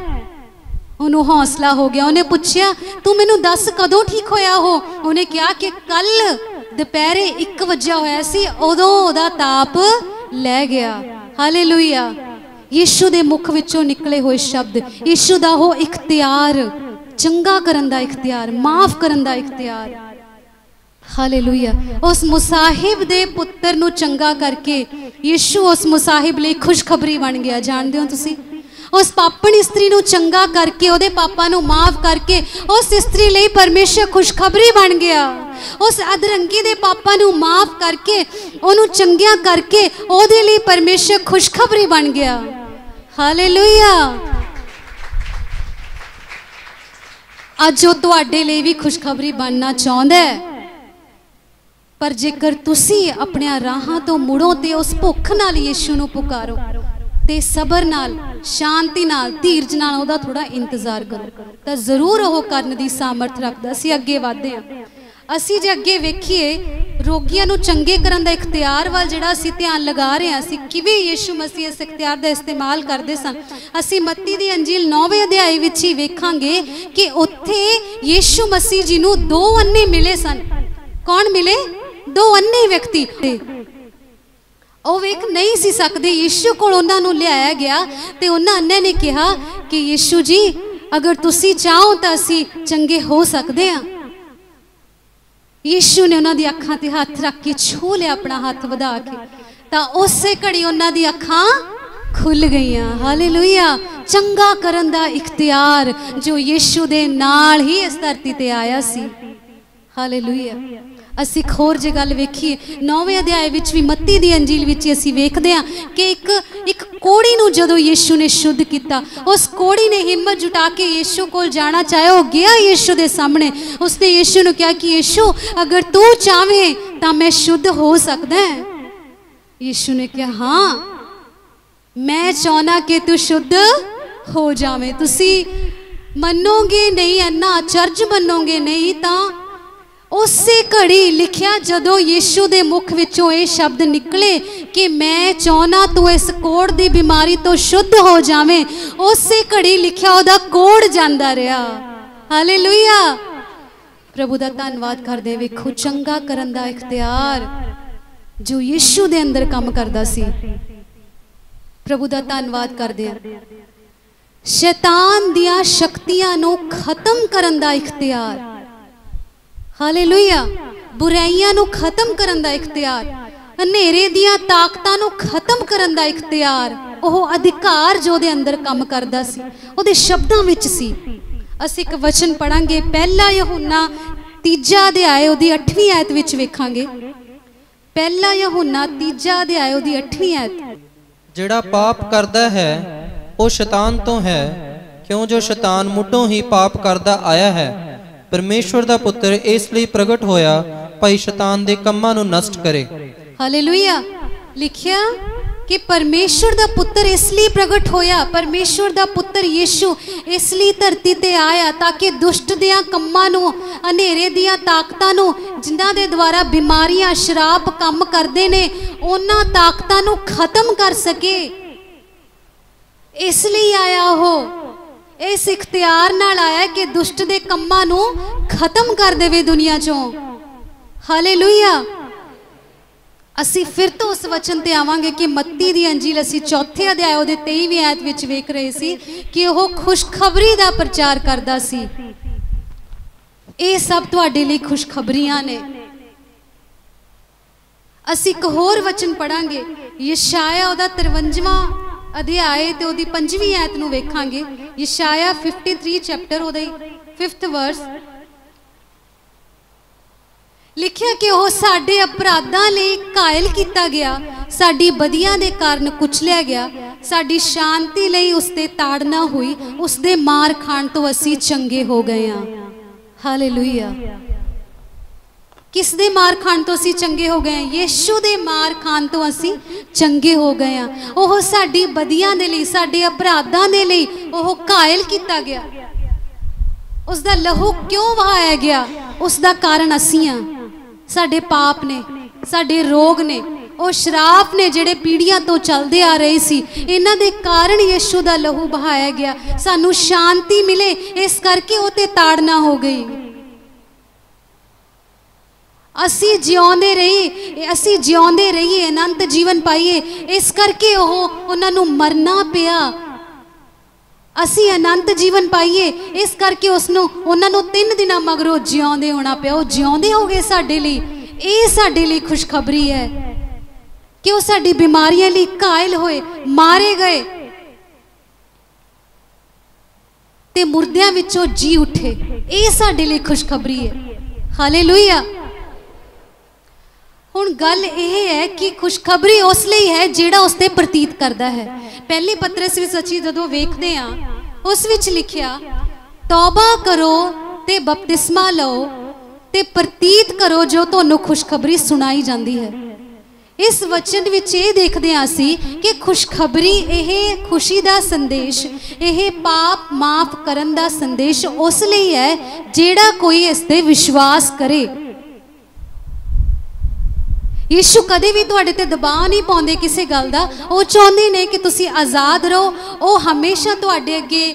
उन्होंने हौसला हो गया। उन्हें पूछया तू मैनू दस कदों ठीक होया हो? उन्हें कहा कि कल दोपहरे 1 बजे होया सी, उदों उहदा ताप लै गया। हालेलुया। यीशु दे मुख विचों निकले हुए शब्द, यीशु दा हो इख्तियार, चंगा करन दा इख्तियार, माफ करन दा इख्तियार। हालेलुया। उस मुसाहिब दे पुत्र नू चंगा करके यीशु उस मुसाहिब लई खुशखबरी बन गया। जानदे हो तुसी, उस पापणी स्त्री नू चंगा करके, उहदे पापा नू माफ करके उस स्त्री लई परमेश्वर खुशखबरी बन गया। उस अधरंगी दे पापा नू माफ करके, ओनू चंगिया करके उहदे लई परमेश्वर खुशखबरी बन गया। हालेलुया। अज वो तुहाडे लई भी खुशखबरी बनना चाहुंदा है, पर जेकर तुसी अपने राहां तो मुड़ो ते उस भुख नाल यीशु नू पुकारो ते सबर नाल, शांति नाल, धीरज नाल ओहदा थोड़ा इंतजार करो तां जरूर ओह करन दी सामर्थ रखदा। असीं अगे वधदे हां। असीं जे अगे वेखीए रोगियां नू चंगे करन दा इख्तियार वाल जिहड़ा असीं ध्यान लगा रहे हां, असीं किवें यीशु मसीह इस इख्तियार दा इस्तेमाल करदे सन। असीं मत्ती दी अंजील 9वें अध्याय विच ही वेखांगे कि उत्थे यीशु मसीह जी नू 2 अन्ने मिले सन। कौन मिले? 2 अन्ने व्यक्ति। ਉਹ ਵੇਖ नहीं सी सकते, यीशु कोल उन्हां नूं लिआया गया ते उन्हां अन्ने ने कहा कि यीशु जी अगर तुसी चाहो तां असीं चंगे हो सकदे हां। यीशु ने उन्हां दी अखां ते हत्थ रख के छू लिया, अपना हत्थ वधा के, तां उसे घड़ी उन्हां दी अखां खुल गईयां। हालेलुया। चंगा करन दा इख्तियार जो यीशु दे नाल ही इस धरती ते आया सी। हालेलुया। असीं होर जे गल वेखीए 9वें अध्याय विच भी मत्ती दी अंजील विच असीं वेखदे हां कि एक कोड़ी नूं जदों यीशु ने शुद्ध किया, उस कोड़ी ने हिम्मत जुटा के यीशु कोल जाना चाहे, वो गया यीशु दे सामने। उसने यीशु नूं कहा कि यीशु अगर तू चाहे तां मैं शुद्ध हो सकदा है। यीशु ने कहा हाँ मैं चाहना कि तू शुद्ध हो जावे। तुसी मनोगे नहीं, अन्ना अचरज मनोगे नहीं, तां उसे घड़ी लिखिया जदों यीशु दे मुख विचों ये शब्द निकले कि मैं चाहना तू इस कोड़ दी बीमारी तो शुद्ध हो जावे, उसे घड़ी लिखिया ओहदा कोड़ जांदा रहा। हालेलुया। प्रभु दा धन्नवाद करदे वेखो चंगा करन दा इख्तियार जो यीशु दे अंदर काम करदा सी। प्रभु दा धन्नवाद करदे आ। शैतान दियां शक्तियां नू खत्म करन दा इख्तियार, हालेलुया। बुराइयां नू खत्म करन दा इख्तियार, हनेरे दियां ताकतां नू खत्म करन दा इख्तियार, ओह अधिकार जो दे अंदर काम करदा सी ओहदे शब्दां विच सी। असीं एक वचन पढ़ांगे, पहला यूहन्ना 3 अध्याय ओहदी 8वीं आयत विच वेखांगे। पहला यूहन्ना 3 अध्याय ओहदी 8वीं आयत। ਜਿਹੜਾ ਪਾਪ ਕਰਦਾ ਹੈ ਉਹ ਸ਼ੈਤਾਨ ਤੋਂ ਹੈ, ਕਿਉਂ ਜੋ ਸ਼ੈਤਾਨ ਮੁੱਢੋਂ ਹੀ ਪਾਪ ਕਰਦਾ ਆਇਆ ਹੈ। ਪਰਮੇਸ਼ਵਰ ਦਾ ਪੁੱਤਰ ਇਸ ਲਈ ਪ੍ਰਗਟ ਹੋਇਆ ਭਾਈ ਸ਼ੈਤਾਨ ਦੇ ਕੰਮਾਂ ਨੂੰ ਨਸ਼ਟ ਕਰੇ। हालेलुया। लिखिया कि परमेश्वर दा पुत्र इसलिए प्रगट होया, परमेश्वर दा पुत्र यीशु इसलिए धरती ते आया ताकि दुष्ट दियां कम्मां नू, हनेरे दियां ताकतां नू, जिन्हां दे द्वारा बीमारियां शराब काम करदे ने, उन्हां ताकतां नू खत्म कर सके। इसलिए आया हो, इस इख्तियार नाल आया कि दुष्ट दे कम्मां नू खत्म कर देवे दुनिया चों। हालेलुया। असी फिर तो उस वचन ते आवांगे कि मत्ती दी अंजील असी 4 अध्याय ओहदे 23वीं आयत विच वेख रहे सी कि ओह खुशखबरी दा प्रचार करदा सी। ये सब तुहाडे लई खुशखबरियां ने। असी एक होर वचन पढ़ांगे, यशाया ओहदा 53वां अध्याय ते ओहदी 5वीं आयत नू वेखांगे। यशाया 53 चैप्टर ओहदा 5th वर्स लिखिया कि वह साडे अपराधां लई घायल किया गया, साडी बदियां दे कारण कुचलिया गया, साडी शांति लई उसते ताड़ना हुई, उसदे मार खाण तो असी चंगे हो गए हां। हालेलुया। किस दे मार खाण तो असी चंगे हो गए? यीशु दे मार खाण तो असी चंगे हो गए हां। ओह साडी बदियां दे लई, साडे अपराधां दे लई ओह घायल किया गया। उसदा लहू क्यों वहाया गया? उसदा कारण असी हां। साडे पाप ने, साडे रोग ने, और श्राप ने जिहड़े पीढ़ियां तो चलते आ रहे सी, इन्हां दे कारण यीशु दा लहू बहाया गया, सानू शांति मिले, इस करके वो ते ताड़ना हो गई। असी जिउंदे रहिए, अनंत जीवन पाइए, इस करके उन्हां नू मरना पिया। असी अनंत जीवन पाइए, इस करके उसनों उन्हां नू 3 दिन मगरों जिउंदे होना पिया। वो जिउंदे हो गए साडे लई। ये साडे लई खुशखबरी है कि वो साडी बीमारियां लई घायल होए, मारे गए ते मुर्दियां विचों जी उठे। ये साडे लई खुशखबरी है। हालेलुया। हुण गल यह है कि खुशखबरी उस लई है जिहड़ा उसते प्रतीत करता है। पहली पत्रस विच असीं जदों वेखदे हां, उस विच लिखिया, तौबा करो ते बपतिस्मा लो ते प्रतीत करो जो तुहानूं खुशखबरी सुनाई जाती है। इस वचन विच ये देखदे हां असीं कि खुशखबरी, यह खुशी दा संदेश, यह पाप माफ करन दा संदेश उस लई है जिहड़ा कोई इस ते विश्वास करे। यीशु कदे भी तुहाडे ते दबाव नहीं पाउंदे किसी गल दा। वो चाहुंदे ने कि तुसीं आज़ाद रहो। वो हमेशा तुहाडे अगे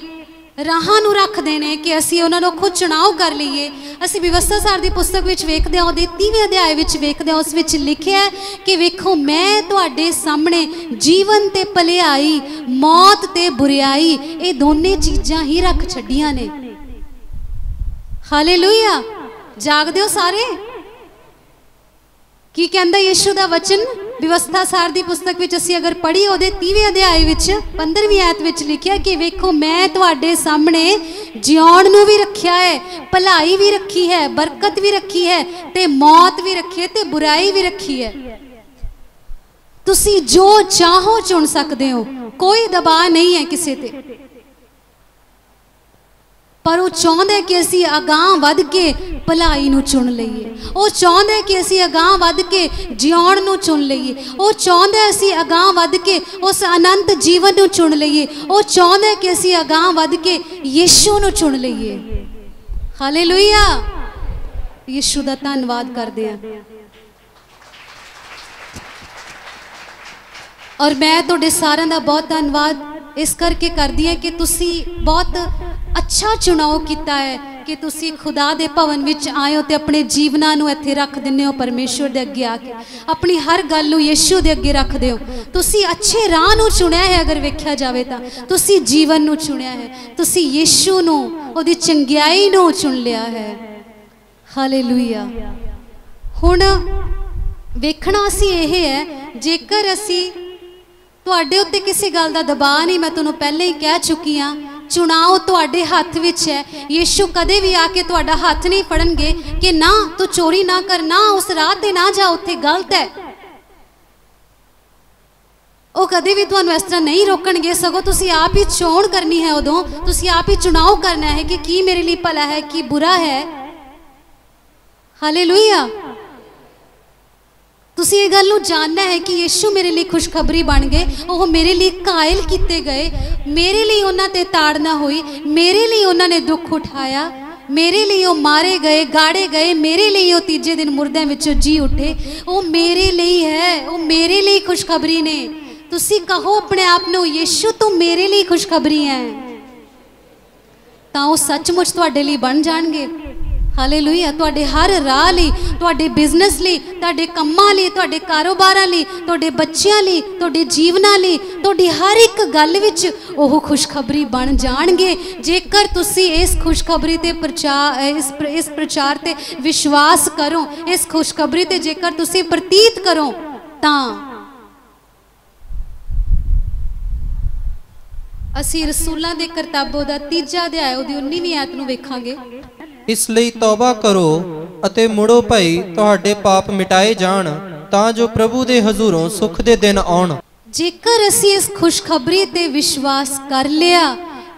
राहां नूं रखदे ने कि असीं उन्हां नूं खुद चुनाव कर लईए। असीं व्यवस्था सार दी पुस्तक विच वेखदे हां, ओहदे 30वें अध्याय विच वेखदे हां, उस विच लिखिआ है कि वेखो मैं तुहाडे सामने जीवन ते भलाई, मौत ते बुराई, ये दोने चीज़ां ही रख छड्डियां ने। हालेलुया। जागदे हो सारे? की कहंदा यीशु दा वचन व्यवस्था सार दी पुस्तक विच असीं अगर पढ़ी, ओहदे 30वें अध्याय विच 15वीं आयत विच लिखिआ कि वेखो मैं तुहाडे सामने जिउण नूं भी रखिआ है, भलाई भी रखी है, बरकत भी रखी है, ते मौत भी रखी है, ते बुराई भी रखी है। तुसीं जो चाहो चुन सकदे हो, कोई दबाव नहीं है किसी ते। पर वो चाहता है कि असी अगां वध के भलाई नूं चुन लईए। वो चाहता है कि असी अगां वध के जिउण नूं चुन लईए। वो चाहता है असी अगां वध के उस अनंत जीवन नूं चुन लईए। वो चाहता है कि असी अगां वध के यीशु नूं चुन लईए। हालेलुया। यीशु दा धन्नवाद करदे हां। और मैं तुहाडे सारिआं दा बहुत धन्नवाद इस करके करदी हां कि तुसीं बहुत अच्छा चुनाव किया है कि तुसी खुदा दे भवन विच आए हो ते अपने जीवनां नूं इत्थे रख दिंदे हो परमेश्वर दे अगे आके अपनी हर गल नूं यीशु दे अगे रखदे हो। तुसी अच्छे राह नूं चुनिया है, अगर वेख्या जावे तां तुसी जीवन नूं चुनिया है, तुसी यीशु नूं ओदी चंगियाई नूं चुन लिया है। हालेलुया। हुण वेखना असी यह है, जेकर असी तुहाडे उत्ते किसी गल दा दबाव नहीं, मैं तुहानूं पहले ही कह चुकी हाँ, चुनाव तुहाडे हथ विच है। यीशु कदे भी आके तुहाडा हथ नहीं फड़नगे कि ना तू चोरी ना कर, ना उस राह ते ना जा, उत्थे गलत है। वो कदे भी तुहानूं इस तरह नहीं रोकणगे, सगों तुसी आप ही चोण करनी है। उदों तुसी आप ही चुनाव करना है कि की मेरे लिए भला है, की बुरा है। हालेलुया। तुसी ये गल नूं जानना है कि यीशु मेरे लिए खुशखबरी बन गए, वो मेरे लिए घायल किए गए, मेरे लिए उन्हां ते ताड़ना हुई, मेरे लिए उन्होंने दुख उठाया, मेरे लिए वो मारे गए, गाड़े गए, मेरे लिए वो तीजे दिन मुर्दों विचों जी उठे। वो मेरे लिए है, वो मेरे लिए खुशखबरी ने। तुसी कहो अपने आप नूं, यीशु तू मेरे लिए खुशखबरी है, तां वो सचमुच तुहाडे लिए बन जाणगे। हालेलुया। तुहाडे हर राह लई, तुहाडे बिजनेस लई, तुहाडे कम्मां लई, तुहाडे कारोबारां लई, तुहाडे बच्चियां लई, तुहाडे जीवनां लई, तुहाडी हर एक गल विच ओह खुशखबरी बन जाणगे, जेकर तुसी इस खुशखबरी ते इस प्रचार ते विश्वास करो, इस खुशखबरी ते जेकर तुसी प्रतीत करो तां असी रसूलां दे करतबों दा 3 अध्याय उहदी 19ਵੀਂ आयत नूं वेखांगे। इस लई तौबा करो अते मुड़ो भाई, तुहाडे पाप मिटाए जाण, तां जो प्रभु दे हजूरों सुख दे दिन आउण। जेकर असी इस खुशखबरी ते विश्वास कर लिया,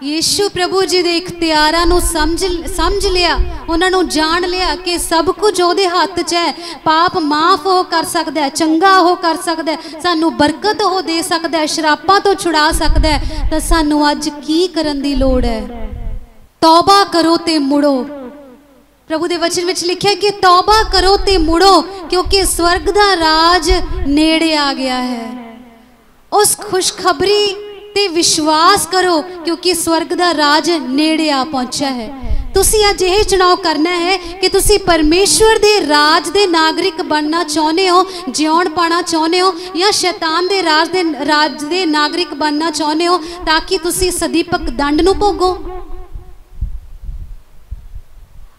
यीशु प्रभु जी दे इख्तियारां नूं समझ लिया, उन्हां नूं जान लिया कि सब कुछ उहदे हत्थ 'च है, पाप माफ हो कर सकदा है, चंगा हो कर सकदा है, सानू बरकत हो दे सकदा है, शरापां तो छुड़ा सकदा है, तां सानू अज की करन दी लोड़ है? तौबा करो ते मुड़ो। प्रभु दे वचन विच लिखिया कि तौबा करो ते मुड़ो, क्योंकि स्वर्ग दा राज नेड़े आ गया है। उस खुशखबरी ते विश्वास करो, क्योंकि स्वर्ग दा राज नेड़े आ पहुंचा है। तुसी अज यह चुनाव करना है कि तुसी परमेश्वर दे राज दे नागरिक बनना चाहते हो, जिउण पाना चाहते हो, या शैतान दे राज दे नागरिक बनना चाहते हो, ताकि तुसी सदीपक दंड नूं भोगो।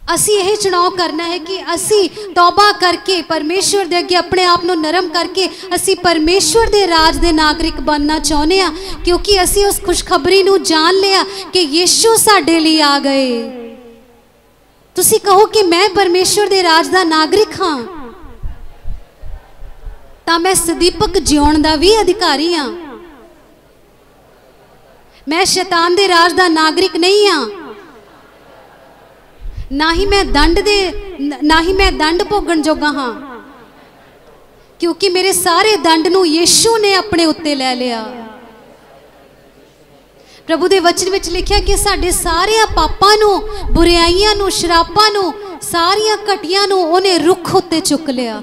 असी यही चुनाव करना है कि असी तौबा करके परमेश्वर दे अगे अपने आप को नरम करके असी परमेश्वर दे राज दे नागरिक बनना चाहते हैं, क्योंकि असी उस खुशखबरी नूं जान लिया कि यीशु साडे लिए आ गए। तुसी कहो कि मैं परमेश्वर दे राज दा नागरिक हाँ, तां मैं सदीपक जिउण दा भी अधिकारी हाँ। मैं शैतान दे राज दा नागरिक नहीं हाँ, ना ही मैं दंड भोगण जोगा हाँ, क्योंकि मेरे सारे दंड नूं यीशु ने अपने उत्ते ले लिया। प्रभु दे वचन विच लिखिया कि साडे सारे पापां नूं, बुराइयां नूं, शरापां नूं, सारियां घटियां नूं उहने रुख उत्ते चुक लिया।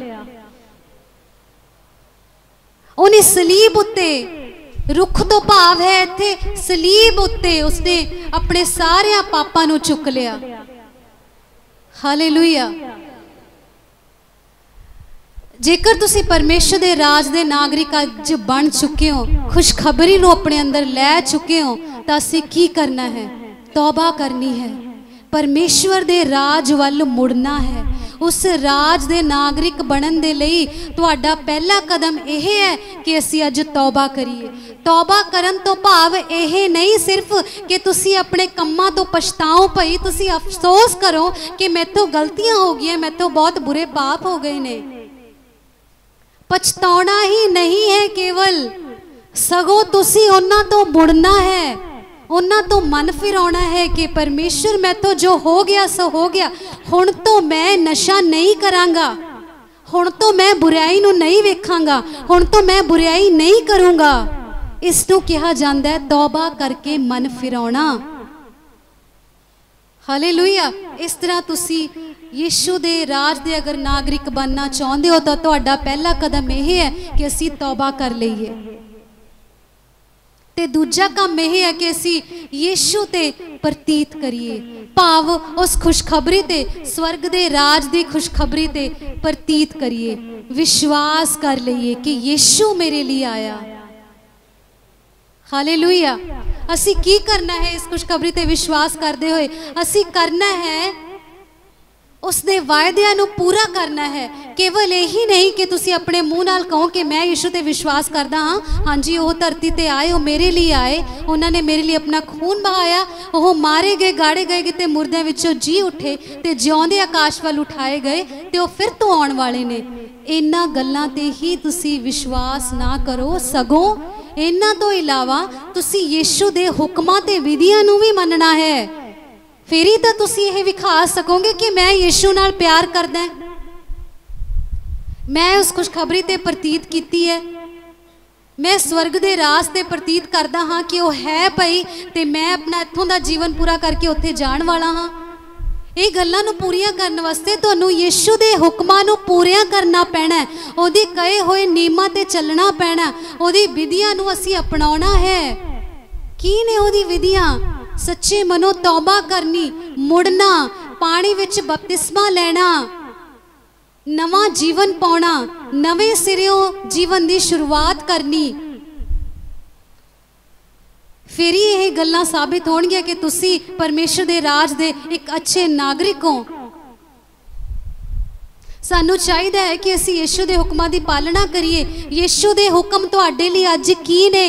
उहने सलीब उत्ते, रुख तो भाव है इत्थे सलीब उत्ते उसने अपने सारे पापां नूं चुक लिया। हालेलुया। जेकर तुसी परमेश्वर दे राज दे नागरिक अज बन चुके हो, खुशखबरी नूं अपने अंदर लै चुके हो, तां असीं की करना है? तौबा करनी है, परमेश्वर दे राज वल मुड़ना है। उस राज दे नागरिक बनन दे लई तुहाडा पहला कदम यह है कि असीं अज तौबा करिए। तौबा करन तो भाव यह नहीं सिर्फ कि तुसी अपने कम्मां तो पछताओ, भई तुसी अफसोस करो कि मैथों गलतियां हो गई, मैथों बहुत बुरे पाप हो गए ने। पछताना ही नहीं है केवल, सगों तुसी उन्हां तो मुड़ना है, उन्हां तो मन फिराउणा है कि परमेश्वर मैथों जो हो गया सो हो गया, हुण तो मैं नशा नहीं करांगा, हुण तो मैं बुराई नूं नहीं वेखांगा, हुण तो मैं बुराई नहीं करूंगा। इसनूं कहा जांदा है तौबा करके मन फिराउणा। हालेलुया। इस तरह तुसी यीशु दे राज दे अगर नागरिक बनना चाहते हो तो तुहाडा पहला कदम यह है कि असी तौबा कर लईए, ते दूजा काम यह है कि असी यीशु ते प्रतीत करिए, भाव उस खुशखबरी ते स्वर्ग दे राज दी खुशखबरी ते प्रतीत करिए, विश्वास कर लईए कि यीशु मेरे लिए आया। हालेलुया। असी की करना है इस खुशखबरी ते विश्वास करते हुए? असी करना है उसने वायदियां नूं पूरा करना है। केवल यही नहीं कि तुसी अपने मुंह नाल कहो कि मैं यीशु ते विश्वास करदा हाँ, हाँ जी वो धरती ते आए, वो मेरे लिए आए, उन्होंने मेरे लिए अपना खून बहाया, वो मारे गए, गाड़े गए, किते मुर्दियां विचों जी उठे ते जिउंदे आकाश वाल उठाए गए ते वो फिर तो आउण वाले ने। इन्हां गल्लां ते ही तुसी विश्वास ना करो, सगों इन्हां तो इलावा तुसी यीशु दे हुक्मां ते विधियां नूं भी मनना है। फिर ही तो तुसी यह विखा सकोगे कि मैं यीशु नाल प्यार करदा है, मैं उस खुशखबरी ते प्रतीत कीती है, मैं स्वर्ग दे राज ते प्रतीत करदा हाँ कि वो है भाई, ते मैं अपना इत्थों दा जीवन पूरा करके उत्थे जाण वाला हाँ। ये गल्लां नूं पूरीआं करन वास्ते तुहानूं यीशु दे हुक्मां नूं पूरीआं करना पैना, ओहदे कहे होए नियमां ते चलना पैना, ओहदी विधियां नूं असीं अपनाउणा है। की ने ओहदी विधियां? सच्चे मनो तौबा करनी, मुड़ना, पानी विच बपतिस्मा लेना, नवा जीवन पाउणा, नवे सिरों जीवन की शुरुआत करनी। फिर ही यह गल्लां साबित होणगियां कि तुसी परमेश्वर दे राज दे एक अच्छे नागरिक हो। सानू चाहिदा है कि असी यीशु दे हुक्मां दी पालना करिए। यीशु दे हुक्म तुहाडे लई अज की ने?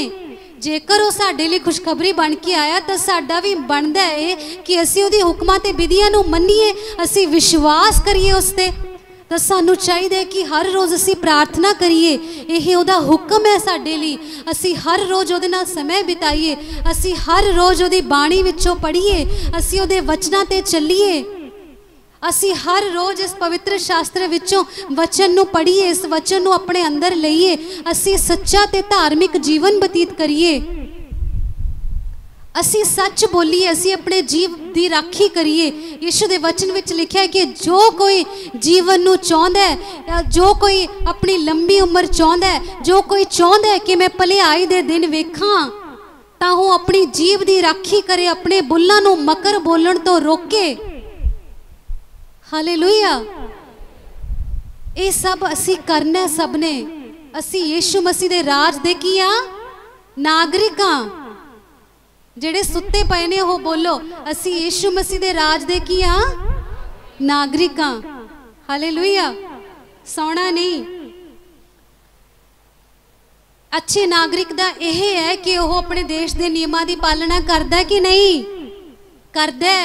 जेकर वो साडे लई खुशखबरी बन के आया तो साडा भी बनदा है कि असी उहदी हुक्मां ते विधियां नूं मन्नीए, असी विश्वास करिए उस ते। तो सानू चाहिए कि हर रोज़ असी प्रार्थना करिए, यह उहदा हुक्म है साडे लई। असी हर रोज़ उहदे नाल समय बिताइए, असी हर रोज़ उहदी बाणी विचों पढ़िए, असी उहदे वचनां ते चलीए, असी हर रोज़ इस पवित्र शास्त्र विचों वचन नूं पढ़िए, इस वचन नूं अपने अंदर लईए, असी सच्चा ते धार्मिक जीवन बतीत करिए, असी सच बोलीए, असी अपने जीव की राखी करिए। यीशु दे वचन विच लिखिया है कि जो कोई जीवन नूं चाहुंदा है, जो कोई अपनी लंबी उम्र चाहुंदा है, जो कोई चाहुंदा है कि मैं भलाई दे दिन वेखां, तां वो अपनी जीव की राखी करे, अपने बुल्लां नूं मकर बोलण तो रोके। हालेलुया। ये सब असी करना सब ने। असी यीशु मसीह दे राज दे की आ नागरिक हाँ। जेड़े सुत्ते पे ने वो बोलो, असी यीशु मसीह दे राज दे की आ नागरिक हाँ। हालेलुया। सोना नहीं। अच्छे नागरिक दा यह है कि वह अपने देश के नियमां की पालना करदा कि नहीं करदा।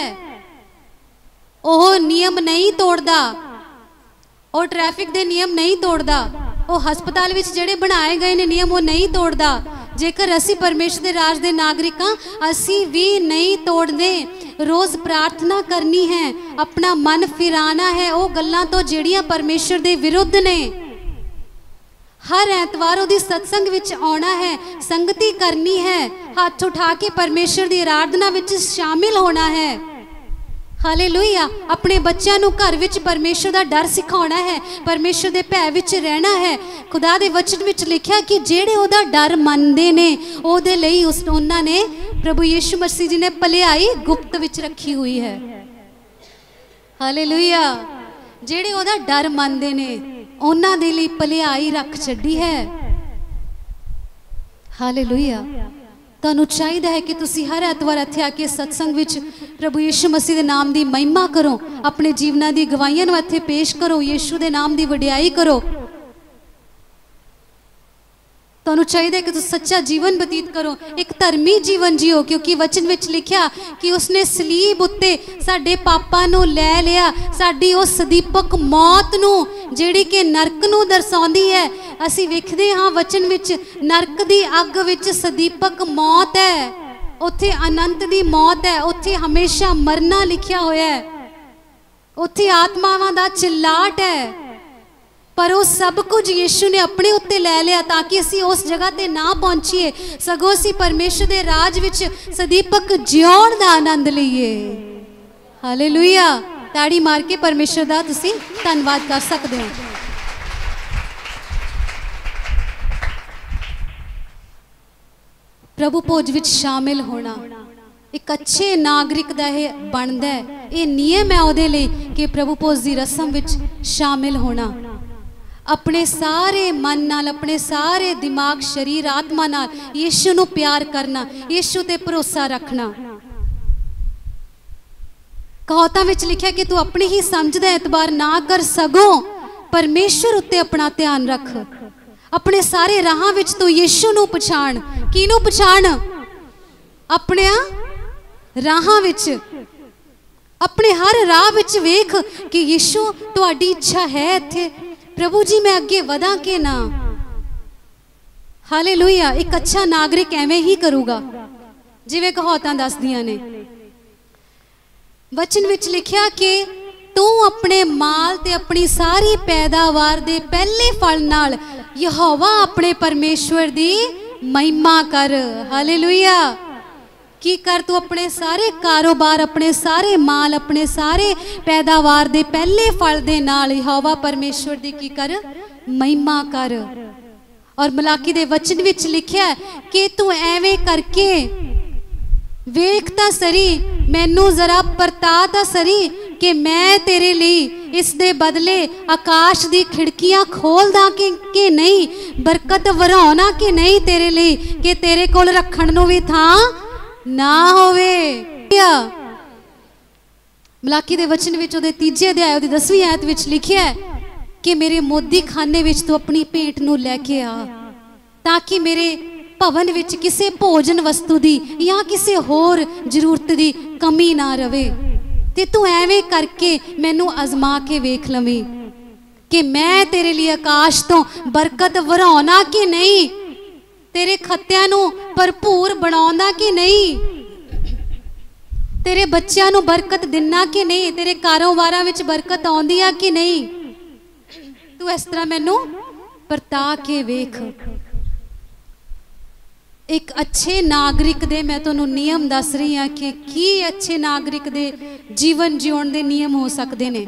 वह नियम नहीं तोड़दा, और ट्रैफिक के नियम नहीं तोड़दा, वो हस्पताल विच जेड़े बनाए गए ने नियम वो नहीं तोड़दा। जेकर असी परमेश्वर के राज के नागरिक हाँ, असी भी नहीं तोड़ते। रोज़ प्रार्थना करनी है, अपना मन फिराना है वो गल्लां तो जेड़ियां परमेश्वर के विरुद्ध ने। हर ऐतवार उहदी सत्संग विच आउणा है, संगति करनी है, हाथ उठा के परमेश्वर की आराधना विच शामिल होना है। हालेलुया। अपने बच्चों नूं घर विच परमेश्वर का डर सिखाना है, परमेश्वर के भय विच रहना है। खुदा दे वचन विच लिखिया कि जेड़े उहदा डर मनदे ने उहदे लई उन्हां ने प्रभु यीशु मसीह जी ने भलाई गुप्त विच रखी हुई है। हालेलुया। जेड़े उहदा डर मनदे ने उन्हां दे लई भलाई रख छड्डी है। हालेलुया। तुहानूं चाहिए है कि तुसी हर ऐतवार इत्थे आके सत्संग विच प्रभु यीशु मसीह के नाम की महिमा करो, अपने जीवनां दी गवाहियां नूं इत्थे पेश करो, यीशु के नाम की वडियाई करो। तुहानूं चाहिए कि तुसीं सच्चा जीवन बतीत करो, एक धर्मी जीवन जियो, क्योंकि वचन विच लिखिया कि उसने सलीब उत्ते साडे पापां नूं लै लिया, साडी उस सदीपक मौत नूं जिहड़ी कि नरक नूं दर्शाउंदी है। असीं वेखदे हां वचन विच नरक दी अग विच सदीपक मौत है, उत्थे अनंत दी मौत है, उत्थे हमेशा मरना लिखिया होया है, उत्थे आत्मावां दा चिल्लाट है। पर वो सब कुछ यीशु ने अपने उत्ते लै लिया ताकि असी उस जगह ते ना पहुंचीए, सगों असी परमेश्वर के राज विच सदीपक जिउण दा आनंद लईए। हालेलुया। ताड़ी मार के परमेश्वर दा तुसी धन्नवाद कर सकते हो। प्रभु भोज विच शामिल होना, एक अच्छे नागरिक दा यह बनदा है, ये नियम है उहदे लई कि प्रभु भोज दी रस्म विच शामिल होना, अपने सारे मन नाल, अपने सारे दिमाग, शरीर, आत्मा नाल यीशु नूं प्यार करना, यीशु ते भरोसा रखना। कहावतां विच लिखिया कि तू अपनी ही समझ दा एतबार ना कर, सगों परमेश्वर उत्ते अपना ध्यान रख। अपने सारे राहां विच तू यीशु नूं पछाण। किहनूं पछाण? अपने राहां विच, अपने हर राह विच वेख कि यीशु तुहाडी इच्छा है इत्थे, प्रभु जी मैं अगे वधां के ना। हालेलुया। एक अच्छा नागरिक एवें ही करूगा जिवें कहावतां दसदियां ने। वचन विच लिखिया कि तू अपने माल ते अपनी सारी पैदावार दे पहले फल नाल यहोवा अपने परमेश्वर दी महिमा कर। हालेलुया। की कर? तू अपने सारे कारोबार, अपने सारे माल, अपने सारे पैदावार दे पहले फल दे नाल यहोवा परमेश्वर दी की कर? महिमा कर। और मलाकी दे वचन विच लिखिया कि तू एवें करके वेख तां सरी, मैनू जरा परता तां सरी कि मैं तेरे लिए इस दे बदले आकाश दी खिड़कियां खोल दा कि नहीं, बरकत वराउणा कि नहीं तेरे लिए, कि तेरे कोल रखण नूं वी थां ना होवे। मलाकी दे वचन विच उहदे 3 अध्याय उहदी 10वीं आयत विच लिखिया है कि मेरे मोदी खाने विच तू अपनी भेंट नूं लैके आ, ताकि मेरे भवन विच किसी भोजन वस्तु दी या किसी होर जरूरत दी कमी ना रवे। ते तू एवें करके मैनू अजमा के वेख लवीं कि मैं तेरे लिए आकाश तो बरकत वराउणा कि नहीं, तेरे खत्तियां नू भरपूर बनाउंदा कि नहीं, तेरे बच्चियां नू बरकत दिना कि नहीं, तेरे कारोबारां विच बरकत आउंदी आ कि नहीं। तू इस तरह मैनू परता के वेख। एक अच्छे नागरिक दे मैं तुहानू नियम दस रही हाँ कि की अच्छे नागरिक दे जीवन जीवन दे नियम हो सकते ने।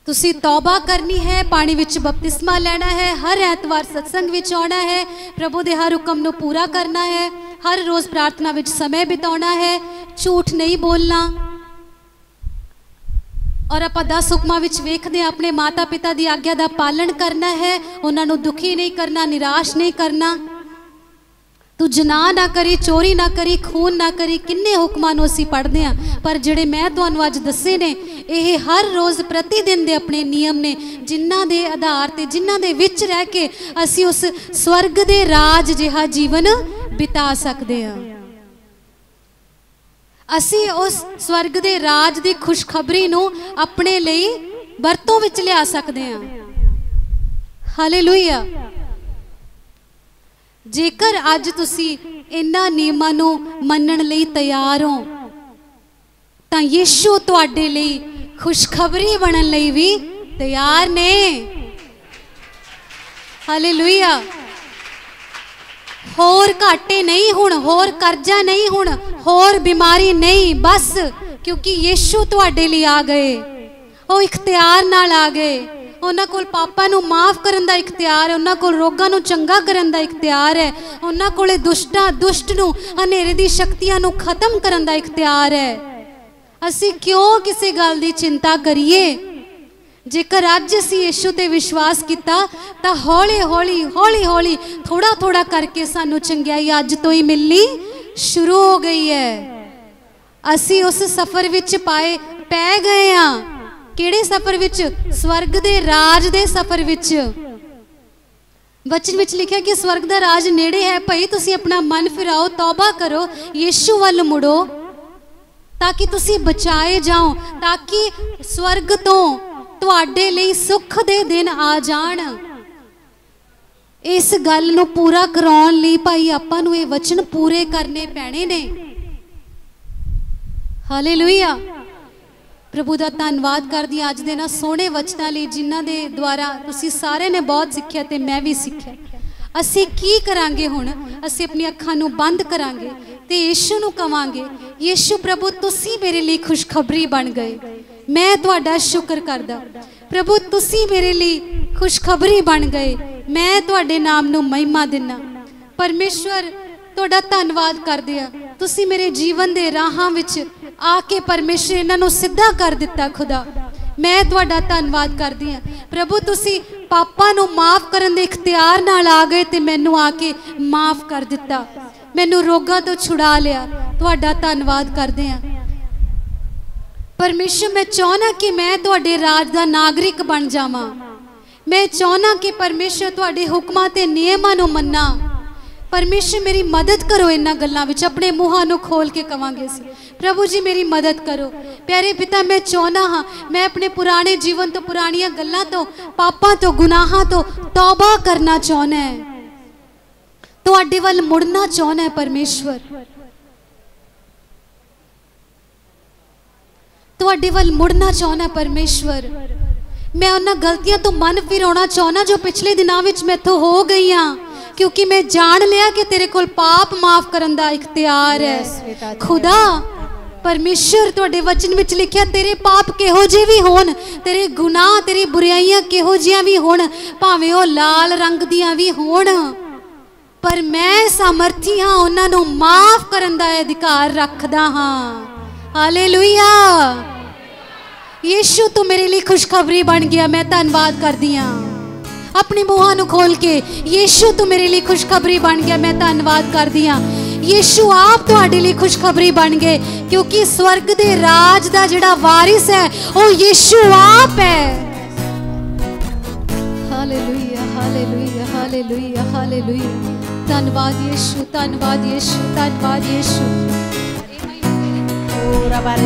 तुसी तौबा करनी है, पानी विच बपतिस्मा लेना है, हर ऐतवार सत्संग विच आना है, प्रभु दे हर हुक्म नू पूरा करना है, हर रोज़ प्रार्थना विच समय बिताना है, झूठ नहीं बोलना। और आप 10 हुक्मां विच वेखदे अपने माता पिता की आग्या का पालन करना है, उन्होंने दुखी नहीं करना, निराश नहीं करना। तू जना ना करी, चोरी ना करी, खून ना करी, किन्ने हुक्मां नूं असीं पढ़दे हां, पर जिहड़े मैं तुहानूं अज दस्से ने यह हर रोज़ प्रतिदिन दे अपने नियम ने, जिन्हां दे आधार ते जिन्हां दे विच रह के असीं उस स्वर्ग दे राज जिहा जीवन बिता सकदे हां। असी उस स्वर्ग दे राज की खुशखबरी नूं अपने लिए वरतों विच लिया सकते हैं। हालेलुया। जेकर अज तुसी इन्हां नियमां नूं मनण लई तैयार हो तां यीशु तुहाडे लई खुशखबरी बनण लई भी तैयार ने। हालेलुया। होर घाटे नहीं हुण, होर कर्जा नहीं हुण, होर बीमारी नहीं, बस क्योंकि यीशु तुहाडे लिए आ गए, वो इख्तियार नाल आ गए। उन्हां कोल पापां नूं माफ़ करन दा इख्तियार है, उन्हां कोल रोगां नूं चंगा करन दा इख्तियार है, उन्हां कोले दुष्ट नूं हनेरे दी शक्तियां नूं खत्म करन दा इख्तियार है। असीं क्यों किसी गल दी चिंता करिए? जेकर अज असीं यीशु ते विश्वास किया तो हौली हौली हौली हौली थोड़ा थोड़ा करके सानू चंगियाई अज तो ही मिलनी शुरू हो गई है। असीं उस सफर विच पै गए हाँ। किहड़े सफर विच? स्वर्ग दे राज दे सफर विच। वचन विच लिखिया कि स्वर्ग दा राज नेड़े है। भाई तुसीं अपना मन फिराओ, तौबा करो, यीशु वल मुड़ो ताकि तुसीं बचाए जाओ, ताकि स्वर्ग तो तुहाडे लई सुख दे दिन आ जाण। इस गल नूं पूरा कराउण लई भाई आपां नूं इह वचन पूरे करने पैणे ने। हालेलुया। प्रभु दा धन्नवाद करदी अज दे ना सोहणे वचनां लई जिन्हां दे द्वारा तुसीं सारे ने बहुत सिੱਖਿਆ ते मैं भी सिੱਖਿਆ। असीं की करांगे हुण? असीं अपनी अखां नूं बंद करांगे ते यीशु नूं कवांगे, यीशु प्रभु तुसीं मेरे लिए खुशखबरी बन गए, मैं तुहाडा शुक्र करदा। प्रभु तुसीं मेरे लिए खुशखबरी बन गए, मैं तुहाडे नाम नूं महिमा दिना। परमेश्वर ਤੁਹਾਡਾ ਧੰਨਵਾਦ ਕਰਦੇ ਆ। ਤੁਸੀਂ ਮੇਰੇ ਜੀਵਨ ਦੇ ਰਾਹਾਂ ਵਿੱਚ ਆ ਕੇ ਪਰਮੇਸ਼ਰ ਇਹਨਾਂ ਨੂੰ ਸਿੱਧਾ ਕਰ ਦਿੱਤਾ। खुदा मैं ਤੁਹਾਡਾ ਧੰਨਵਾਦ ਕਰਦੀ ਹਾਂ प्रभु। ਤੁਸੀਂ ਪਾਪਾਂ ਨੂੰ ਮਾਫ ਕਰਨ ਦੇ ਇਖਤਿਆਰ ਨਾਲ ਆ ਗਏ ਤੇ ਮੈਨੂੰ ਆ ਕੇ ਮਾਫ ਕਰ ਦਿੱਤਾ, ਮੈਨੂੰ ਰੋਗਾਂ ਤੋਂ ਛੁਡਾ ਲਿਆ। ਤੁਹਾਡਾ ਧੰਨਵਾਦ ਕਰਦੇ ਹਾਂ परमेश्वर। मैं चाहना कि मैं तुहाडे राज दा नागरिक बन जावां। मैं चाहना कि परमेश्वर तुहाडे हुक्मां ते नियमां नूं मन्ना। परमेश्वर मेरी मदद करो इन्हां गल्लां विच। अपने मूहां नूं खोल के कवांगे असीं प्रभु जी मेरी मदद करो। प्यारे पिता मैं चाहना हाँ मैं अपने पुराने जीवन तो पुरानियां गल्लां तो पापां तो गुनाहां तो तौबा करना चाहना है, तुहाडे वल मुड़ना चाहना है परमेश्वर। तुहाडे वल मुड़ना चाहना परमेश्वर। मैं उन्हां गलतियां तो मन फिराउणा चाहना जो पिछले दिनां विच मैथों हो गई हाँ, क्योंकि मैं जान लिया कि तेरे कोल पाप माफ करन दा इख्तियार है। खुदा परमेश्वर तुहाडे वचन विच लिखिया तेरे पाप किहो जे भी होण, तेरे गुनाह तेरी बुराइयां किहो जिहियां भी होण, भावें ओ लाल रंग दियां भी होण, पर मैं सामर्थी हाँ उन्हां नूं माफ करन दा अधिकार रखदा हाँ। हालेलुया। यीशु तू मेरे लिए खुशखबरी बन गया। मैं धन्यवाद करदी हां अपने मुहां नूं खोल के। यीशु तू मेरे लिए खुशखबरी बन गया। मैं धन्यवाद करदी हां यीशु आप तुहाडे लिए खुशखबरी बन गए, क्योंकि स्वर्ग दे राज दा जिहड़ा वारिस है वो यीशु आप है। Hallelujah hallelujah hallelujah hallelujah. धन्यवाद यीशु धन्यवाद यीशु धन्यवाद यीशु। धन्यवाद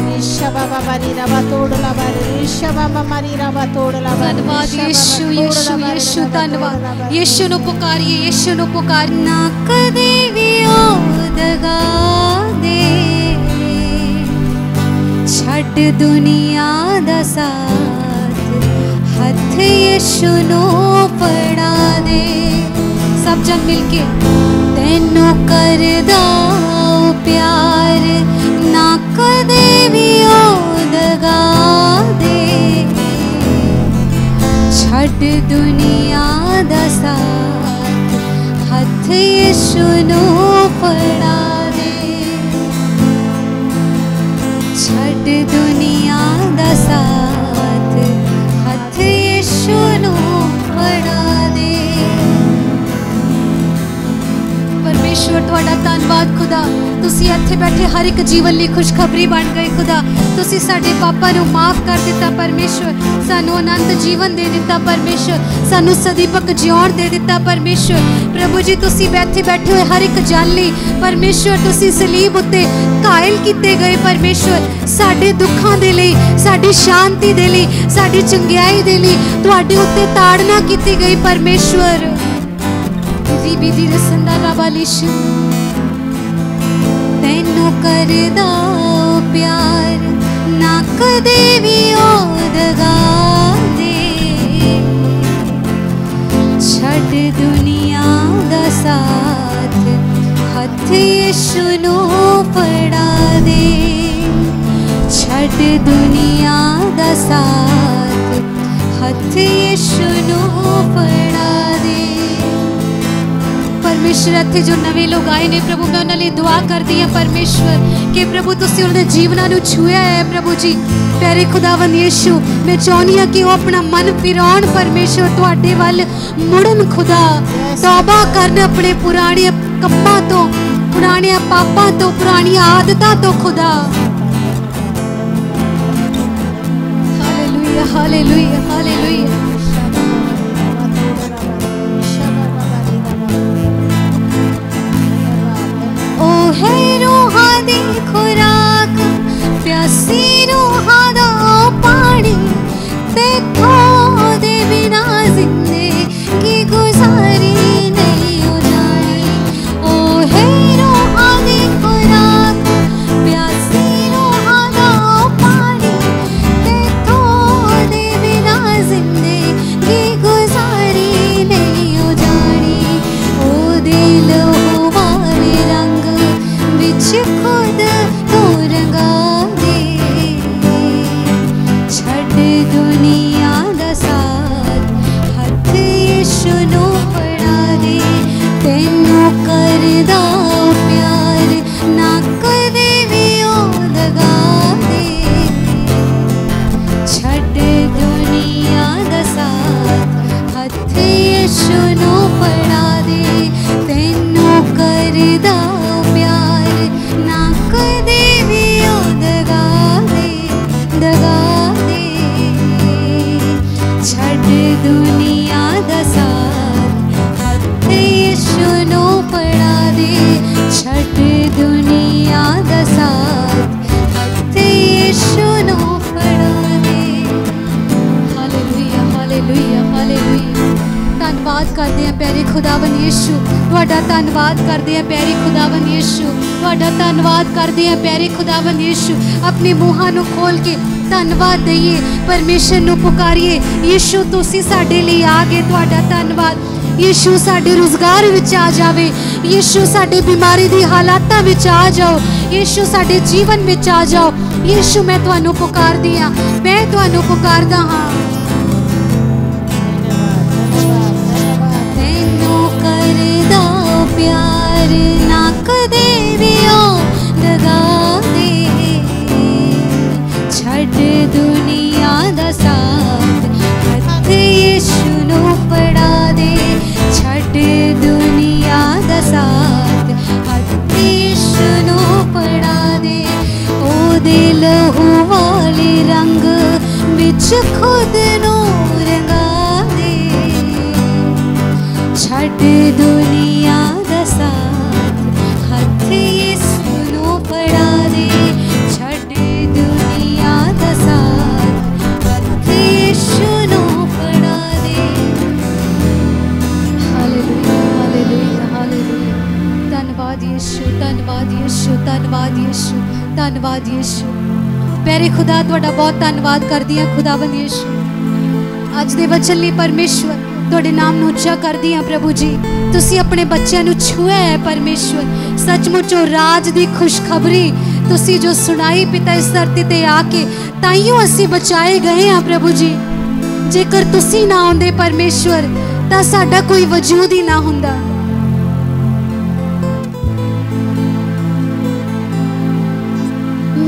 यीशु यीशु यीशु धन्यवाद। यीशु नूं पुकारिए यीशु नूं पुकार। ना कदे भी ओदगा दे छड्ड दुनिया दा साथ, हथ यीशु नूं फड़ा दे। सब जन मिलके तैनू करदा प्यार, ना कदे भी ओदगा दे छड्ड दुनिया दा साथ, हथ यीशु नूं फड़ा दे। छड्ड दुनिया दा साथ, हथ यीशु नूं फड़ा दे। परमेश्वर तुहाडा धन्नवाद खुदा। तुसी इत्थे बैठे हर एक जीवन लिए खुशखबरी बन गए खुदा। तुसी साडे पापां नूं माफ कर दिता परमेश्वर, सानू अनंत जीवन दे दिता परमेश्वर, सानू सदीपक जिउण दे दिता परमेश्वर। प्रभु जी तुसी बैठे बैठे हुए हर एक जन लई परमेश्वर तुसी सलीब उत्ते घायल कीते गए परमेश्वर, साडे दुखां दे लई, साडी शांति दे लई, साडी चंगियाई दे लई तुहाडे उत्ते ताड़ना कीती गई परमेश्वर। रिबिदी रसंदा राबालिश तैनू करदा प्यार, ना कदे भी ओदगा दे छड्ड दुनिया दा साथ, हथ यीशु नूं फड़ा दे। छड्ड दुनिया दा साथ, हथ यीशु नूं फड़ा दे। परमेश्वर इत्थे जो नवे लोग आए ने प्रभु मैं उन्हां लई दुआ करदी हां परमेश्वर कि प्रभु तुसीं उन्हां दे जीवनां नूं छूया है प्रभु जी। प्यारे खुदावंद यीशु मैं चाहुंदी हां कि वो अपना मन फिराउण परमेश्वर तुहाडे वल मुड़न खुदा, तौबा करन अपने पुराने कम्मां तो, पुराने पापां तो, पुरानी आदतां तो खुदा। Hallelujah hallelujah hallelujah. है रूहां दी खुराक, प्यासी रूहां दा पानी, तेथों दे बिना जिंदगी गुजारी नहीं हो जानी। ओ है रूहां दी खुराक, प्यासी रूहां दा पानी, तेथों दे बिना जिंदगी दुनिया दा साथ हथ यीशु नु फड़ा दे, छड़ दुनिया दा साथ हथ यीशु नु फड़ा दे। Hallelujah hallelujah hallelujah. धन्नवाद करते हैं प्यारे खुदावन यीशु, तुहाडा धन्नवाद करते हैं प्यारे खुदावन यीशु, तुहाडा धन्नवाद करते हैं प्यारे खुदावन यीशु। अपने मूहां नूं खोल के धन्नवाद दईए, परमेश्वर नूं पुकारिए। यीशु तुसीं साडे लई आ गए, तुहाडा धन्नवाद। यीशु साडे रोजगार विच आ जावे, यीशु साडे बीमारी दी हालातां विच आ जाओ, यीशु साडे जीवन विच आ जाओ। यीशु मैं तुहानूं पुकारदी हां, मैं तुहानूं पुकारदा हां। प्यार ना कदे भी ओ दगा दे, छड़ दुनिया दा साथ हथ यीशु नु फड़ा दे, छड़ दुनिया दा साथ हथ यीशु नु फड़ा दे। ओ दे लहू वाले रंग विच खुद नू रंगा दे, छड़ दुनिया साथ हथ यीशु नु फड़ा दे, छड़ दुनिया दा साथ हथ यीशु नु फड़ा दे। Hallelujah hallelujah hallelujah. धन्नवाद यीशु धन्नवाद यीशु धन्नवाद यीशु धन्नवाद यीशु। प्यारे खुदा तुहाडा बहुत धन्नवाद करदी हां खुदावन यीशु। अज दे वचन लई परमेश्वर तुहाडे नाम नूं उच्चा करदी हां प्रभु जी। तुसी अपने बच्चों नूं छुआ है परमेश्वर, सचमुच ओ राज दी खुशखबरी तुसी जो सुनाई पिता इस धरती ते आके, ताइयों असी बचाए गए हैं प्रभु जी। जेकर तुसी ना आउंदे परमेश्वर तां साडा कोई वजूद ही ना हुंदा।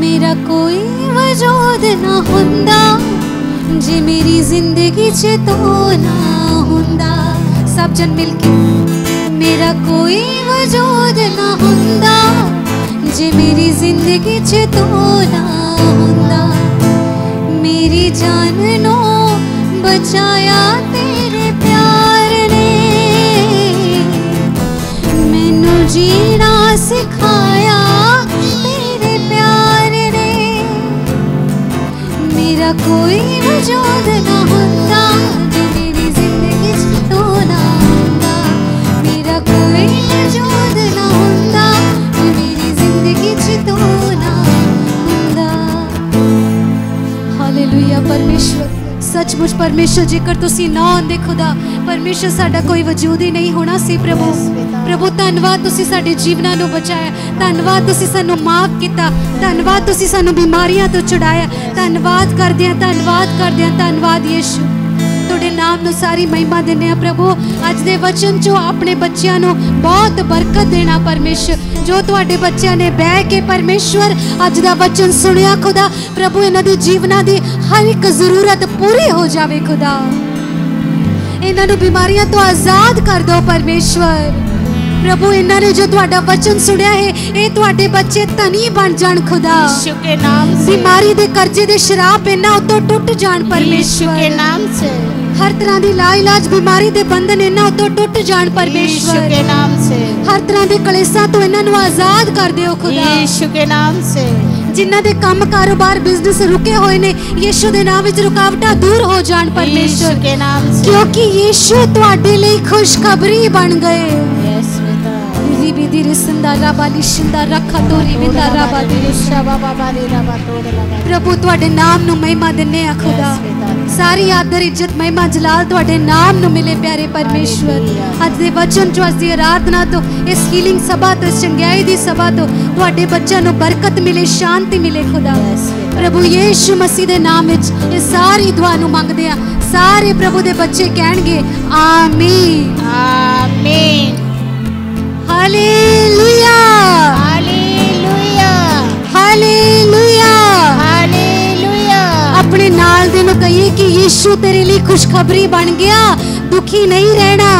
मेरा कोई वजूद ना हुंदा जे मेरी जिंदगी च तो ना हुंदा। सब जन मिलके मेरा कोई वजूद ना हुंदा जे मेरी जिंदगी च तो ना हुंदा। मेरी जान नो बचाया तेरे प्यार ने, मैनू जीना सिखाया तेरे प्यार ने। मेरा कोई वजूद ना हुंदा जे मेरी जिंदगी च तो ना हुंदा। मेरा कोई वजूद ना हुंदा जे मेरी जिंदगी च तो ना हुंदा। हालेलुया परमेश्वर, सचमुच परमेश्वर जेकर तुसी ना आंदे खुदा परमेश्वर साडा कोई वजूद ही नहीं होना सी। प्रभु प्रभु धन्नवाद तुसी साडे जीवनां नूं बचाया, धन्नवाद तुसी सानू माफ किया, धन्नवाद तुसी सानू बीमारियां तो छुड़ाया। धन्नवाद करदे हां धन्नवाद करदे हां धन्नवाद यीशु। तुहाडे नाम नूं सारी महिमा दिंदे हां प्रभु। अज दे वचन चों अपने बच्चों नूं बहुत बरकत देना परमेश्वर। जो तुहाडे बच्चों ने बह के परमेश्वर अज दा वचन सुनिया खुदा, प्रभु इन्हां दे जीवनां दी हर एक जरूरत पूरी हो जावे खुदा। इन्हां नूं बीमारियां तो आजाद कर दो परमेश्वर। प्रभु इन्हां ने जो तुहाडा वचन सुनिया है ये तुहाडे बच्चे धनी बन जाण खुदा। यीशु के नाम से बीमारी दे कर्जे दे शराब इन्हां उतों टुट जाण परमेश्वर। यीशु के नाम से हर तरह दी लाइलाज बीमारी दे बंधन इन्हां उतों टुट जाण परमेश्वर। यीशु के नाम से हर तरह दे कलेसां तो इन्हां नूं आजाद कर दिओ खुदा। यीशु के नाम से जिन्हां दे काम कारोबार बिजनेस रुके हुए ने यीशु दे नाम विच रुकावटां दूर हो जाण परमेश्वर। यीशु के नाम से क्योंकि यीशु तुहाडे लई खुशखबरी बन गए। प्रभु तुहाडे नाम नूं महिमा दिन्ने आ खुदा। सारी आदर इज्जत महिमा जलाल तुहाडे नाम नूं मिले प्यारे परमेश्वर। अज दे वचन चों अज दी आराधना तो इस हीलिंग सभा तो इस चंगियाई दी सभा तो तुहाडे बच्चों नूं बरकत मिले, शांति मिले खुदा। प्रभु यीशु मसीह दे नाम विच ये सारी दुआ नूं मंगदे आ। सारे प्रभु दे बच्चे कहणगे आमीन आमीन। Hallelujah hallelujah hallelujah hallelujah. अपने नाल दे नूं कहिए कि यीशु तेरे लिए खुशखबरी बन गया, दुखी नहीं रहना।